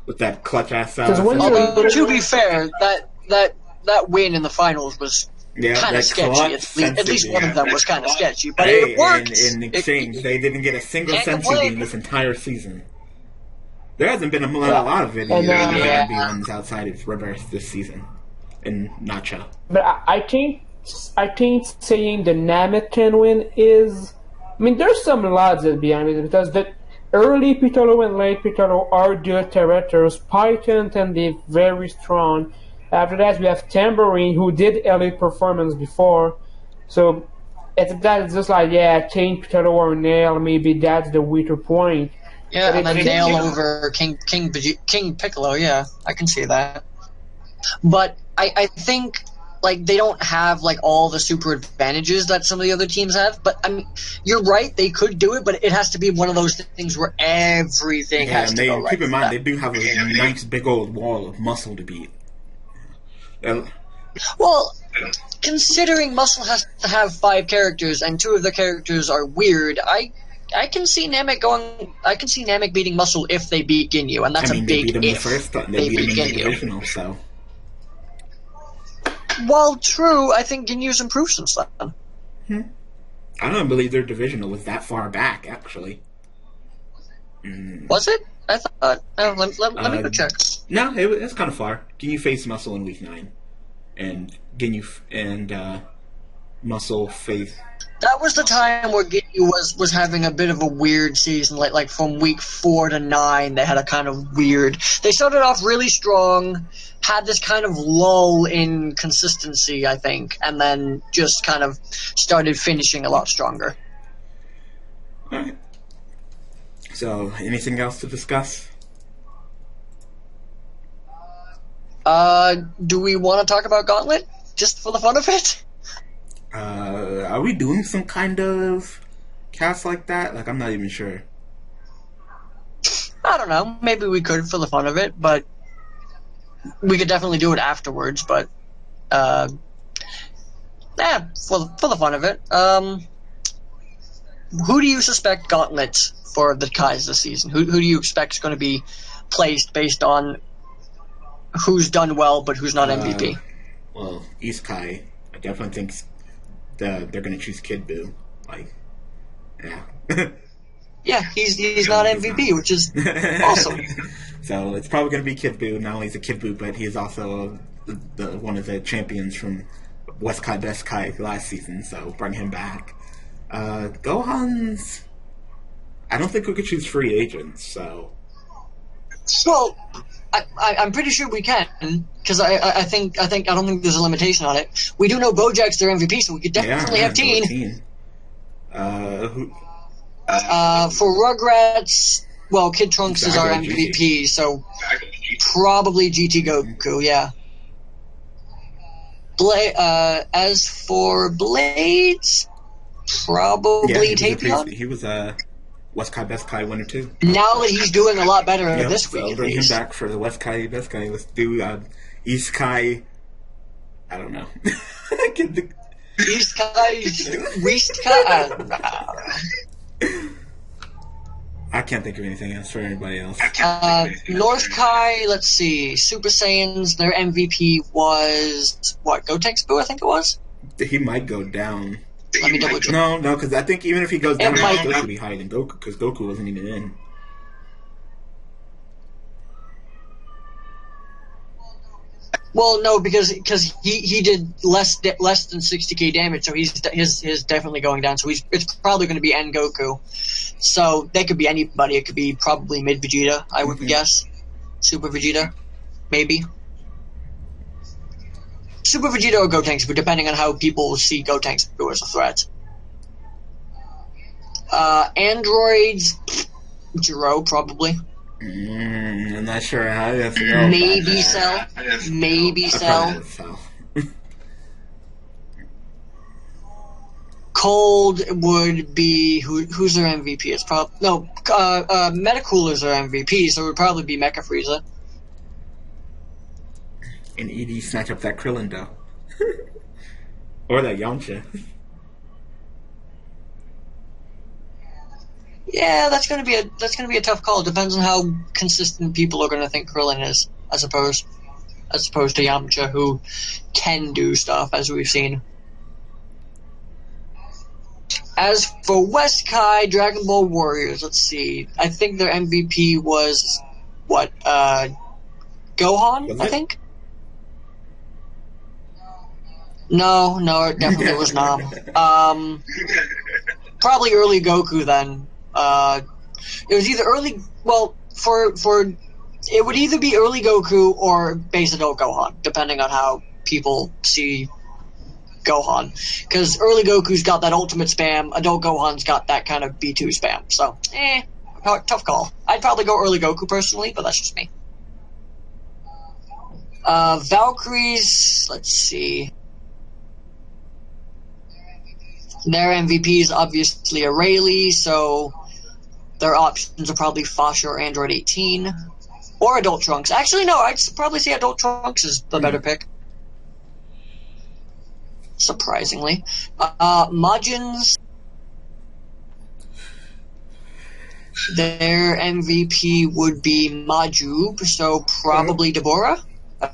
A: with that clutch ass.
C: 'Cause when you're-
B: Although to be fair, that win in the finals was kind
A: that
B: of sketchy.
A: clutch
B: At least one of them was kind of sketchy, but
A: Hey,
B: it worked.
A: in exchange, they didn't get a single
B: Can't
A: sensu
B: complain.
A: bean this entire season. There hasn't been a lot of videos
C: And,
A: ones outside of Rebirth this season in Nacha.
C: But I think saying the Namek can win is... I mean, there's some logic behind it, because the early Piccolo and late Piccolo are good characters. Python can be very strong. After that, we have Tambourine, who did elite performance before. So, it's just like, change Piccolo or Nail, maybe that's the weaker point.
B: Yeah,
C: But
B: and then
C: it-
B: nail over King Piccolo. Yeah, I can see that. But I think like they don't have like all the super advantages that some of the other teams have. But I mean, you're right, they could do it, but it has to be one of those things where everything
A: Yeah,
B: has
A: and
B: to
A: they
B: go right.
A: keep in mind they do have a nice big old wall of muscle to beat.
B: Well, considering Muscle has to have 5 characters and 2 of the characters are weird, I can see Namek going. I can see Namek beating Muscle if they beat Ginyu, and that's
A: I mean,
B: a
A: they
B: big
A: beat him the
B: if.
A: first time.
B: They
A: They beat him
B: beat
A: in the
B: Ginyu.
A: divisional, so.
B: While true, I think Ginyu's improved since then.
A: I don't believe their divisional was that far back, actually.
B: Was it? I thought. Let me go check.
A: No, it's kind of far. Ginyu faced Muscle in week 9, and Muscle faced.
B: That was the time where Ginyu was having a bit of a weird season. Like from week 4 to 9, they had a kind of weird. They started off really strong, had this kind of lull in consistency, I think, and then just kind of started finishing a lot stronger.
A: All right. So, anything else to discuss?
B: Do we want to talk about Gauntlet just for the fun of it?
A: Are we doing some kind of cast like that? Like, I'm not even sure.
B: I don't know. Maybe we could for the fun of it, but we could definitely do it afterwards. But yeah, for the fun of it. Who do you suspect Gauntlet for the Kais this season? Who do you expect is going to be placed based on who's done well but who's not MVP?
A: Well, East Kai, I definitely think they're going to choose Kid Buu. Like, yeah.
B: Yeah, he's not MVP, which is awesome.
A: So it's probably going to be Kid Buu. Not only is it Kid Buu, but he is also one of the champions from West Kai Best Kai last season. So bring him back. Gohan's. I don't think we could choose free agents. So.
B: Well, I'm pretty sure we can, because I don't think there's a limitation on it. We do know Bojack's their MVP, so we could definitely have Teen. For Rugrats, well, Kid Trunks is our MVP, so probably GT Goku, yeah. As for Blades, probably Tapion.
A: He was a West Kai Best Kai winner too.
B: Now that he's doing a lot better this week,
A: so bring him back for the West Kai Best Kai. Let's do East Kai. I don't know.
B: East Kai, West Kai.
A: I can't think of anything else for anybody else.
B: North Kai, let's see. Super Saiyans, their MVP was what? Gotenks Buu, I think it was.
A: He might go down.
B: Let me double check.
A: No, because I think even if he goes down,
B: might
A: he should be higher than Goku, because Goku wasn't even in.
B: Well, no, because he did less than 60k damage, so his definitely going down. So it's probably going to be N Goku. So they could be anybody. It could be probably mid Vegeta, I would guess. Super Vegeta, maybe. Super Vegeta or Gotenks Buu, depending on how people see Gotenks Buu as a threat. Androids, Jiro probably.
A: I'm not sure how to feel.
B: Maybe Cell. Maybe Cell. Cold would be who's their MVP? It's probably Metacooler's their MVP, so it would probably be Mecha Frieza.
A: And ED snatch up that Krillin though, or that Yamcha.
B: Yeah, that's gonna be a tough call. Depends on how consistent people are gonna think Krillin is, as opposed to Yamcha, who can do stuff as we've seen. As for West Kai, Dragon Ball Warriors, let's see. I think their MVP was what? Gohan, I think. No, it definitely was not. Probably early Goku then. It was either early. Well, for it would either be early Goku or base adult Gohan, depending on how people see Gohan. Because early Goku's got that ultimate spam, adult Gohan's got that kind of B2 spam. So, tough call. I'd probably go early Goku personally, but that's just me. Valkyries, let's see. Their MVP is obviously a Rayleigh, so their options are probably Fasha or Android 18. Or Adult Trunks. Actually, no, I'd probably say Adult Trunks is the better pick. Surprisingly. Majins. Their MVP would be Majub, so probably Deborah,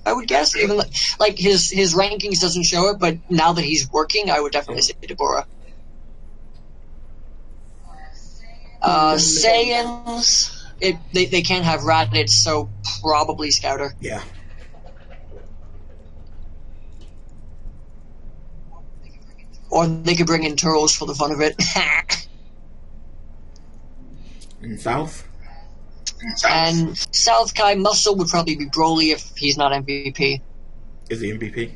B: I would guess. Even like his rankings doesn't show it, but now that he's working, I would definitely say Deborah. Saiyans, they can't have Raditz, so probably Scouter.
A: Yeah.
B: Or they could bring in Turles for the fun of it.
A: In South?
B: And South Kai Muscle would probably be Broly if he's not MVP.
A: Is he MVP?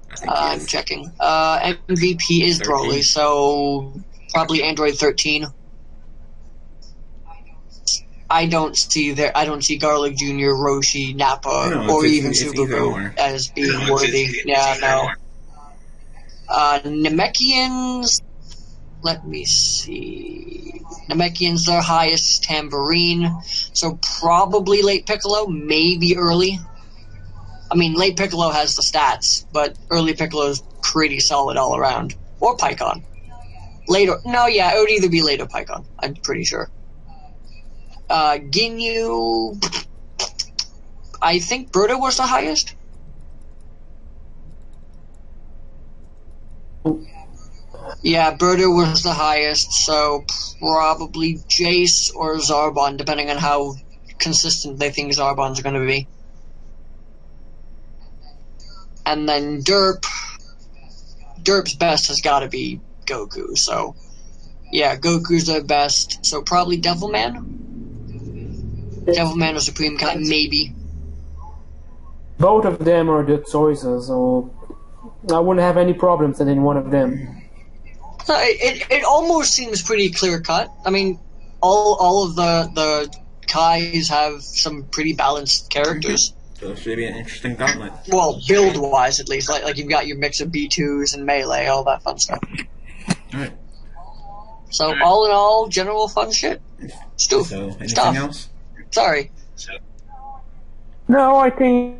A: I think he
B: I'm
A: is.
B: checking. MVP is
A: 13.
B: Broly, so probably Android 13. I don't see Garlic Jr., Roshi, Nappa,
A: No,
B: or
A: it's
B: even
A: either
B: Super Boo
A: or.
B: as being worthy. Yeah, no. Namekians, let me see. Namekians, their highest is Tambourine, so probably late Piccolo, maybe early. I mean, late Piccolo has the stats, but early Piccolo is pretty solid all around. Or Pycon. Later, no, yeah, it would either be late or Pycon, I'm pretty sure. Ginyu, I think Birdo was the highest. Yeah, Birdo was the highest, so probably Jace or Zarbon, depending on how consistent they think Zarbon's going to be. And then Derp's best has got to be Goku, so yeah, Goku's their best, so probably Devilman? Devilman or Supreme Kai, maybe.
C: Both of them are good choices, so I wouldn't have any problems in one of them.
B: It almost seems pretty clear cut. I mean, all of the Kais have some pretty balanced characters.
A: So it should be an interesting gauntlet.
B: Well, build wise at least. Like you've got your mix of B2s and melee, all that fun stuff.
A: Alright.
B: So all in all, general fun shit.
A: So, anything else?
B: Sorry.
C: No, I think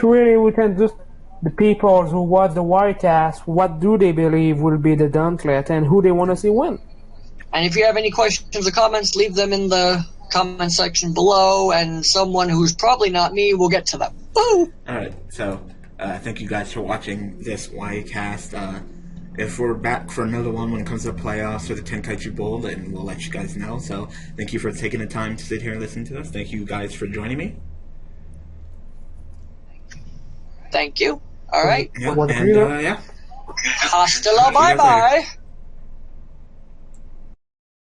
C: really we can just the people who watch the Ycast, what do they believe will be the gauntlet and who they want to see win.
B: And if you have any questions or comments, leave them in the comment section below, and someone who's probably not me will get to them. Woo!
A: Alright, so thank you guys for watching this Ycast. If we're back for another one when it comes to the playoffs or the Tenkaichi Bowl, then we'll let you guys know. So thank you for taking the time to sit here and listen to us. Thank you guys for joining me.
B: Thank you. All right.
A: Yeah,
C: What
A: and
C: do you-
A: yeah.
B: Hasta la bye bye.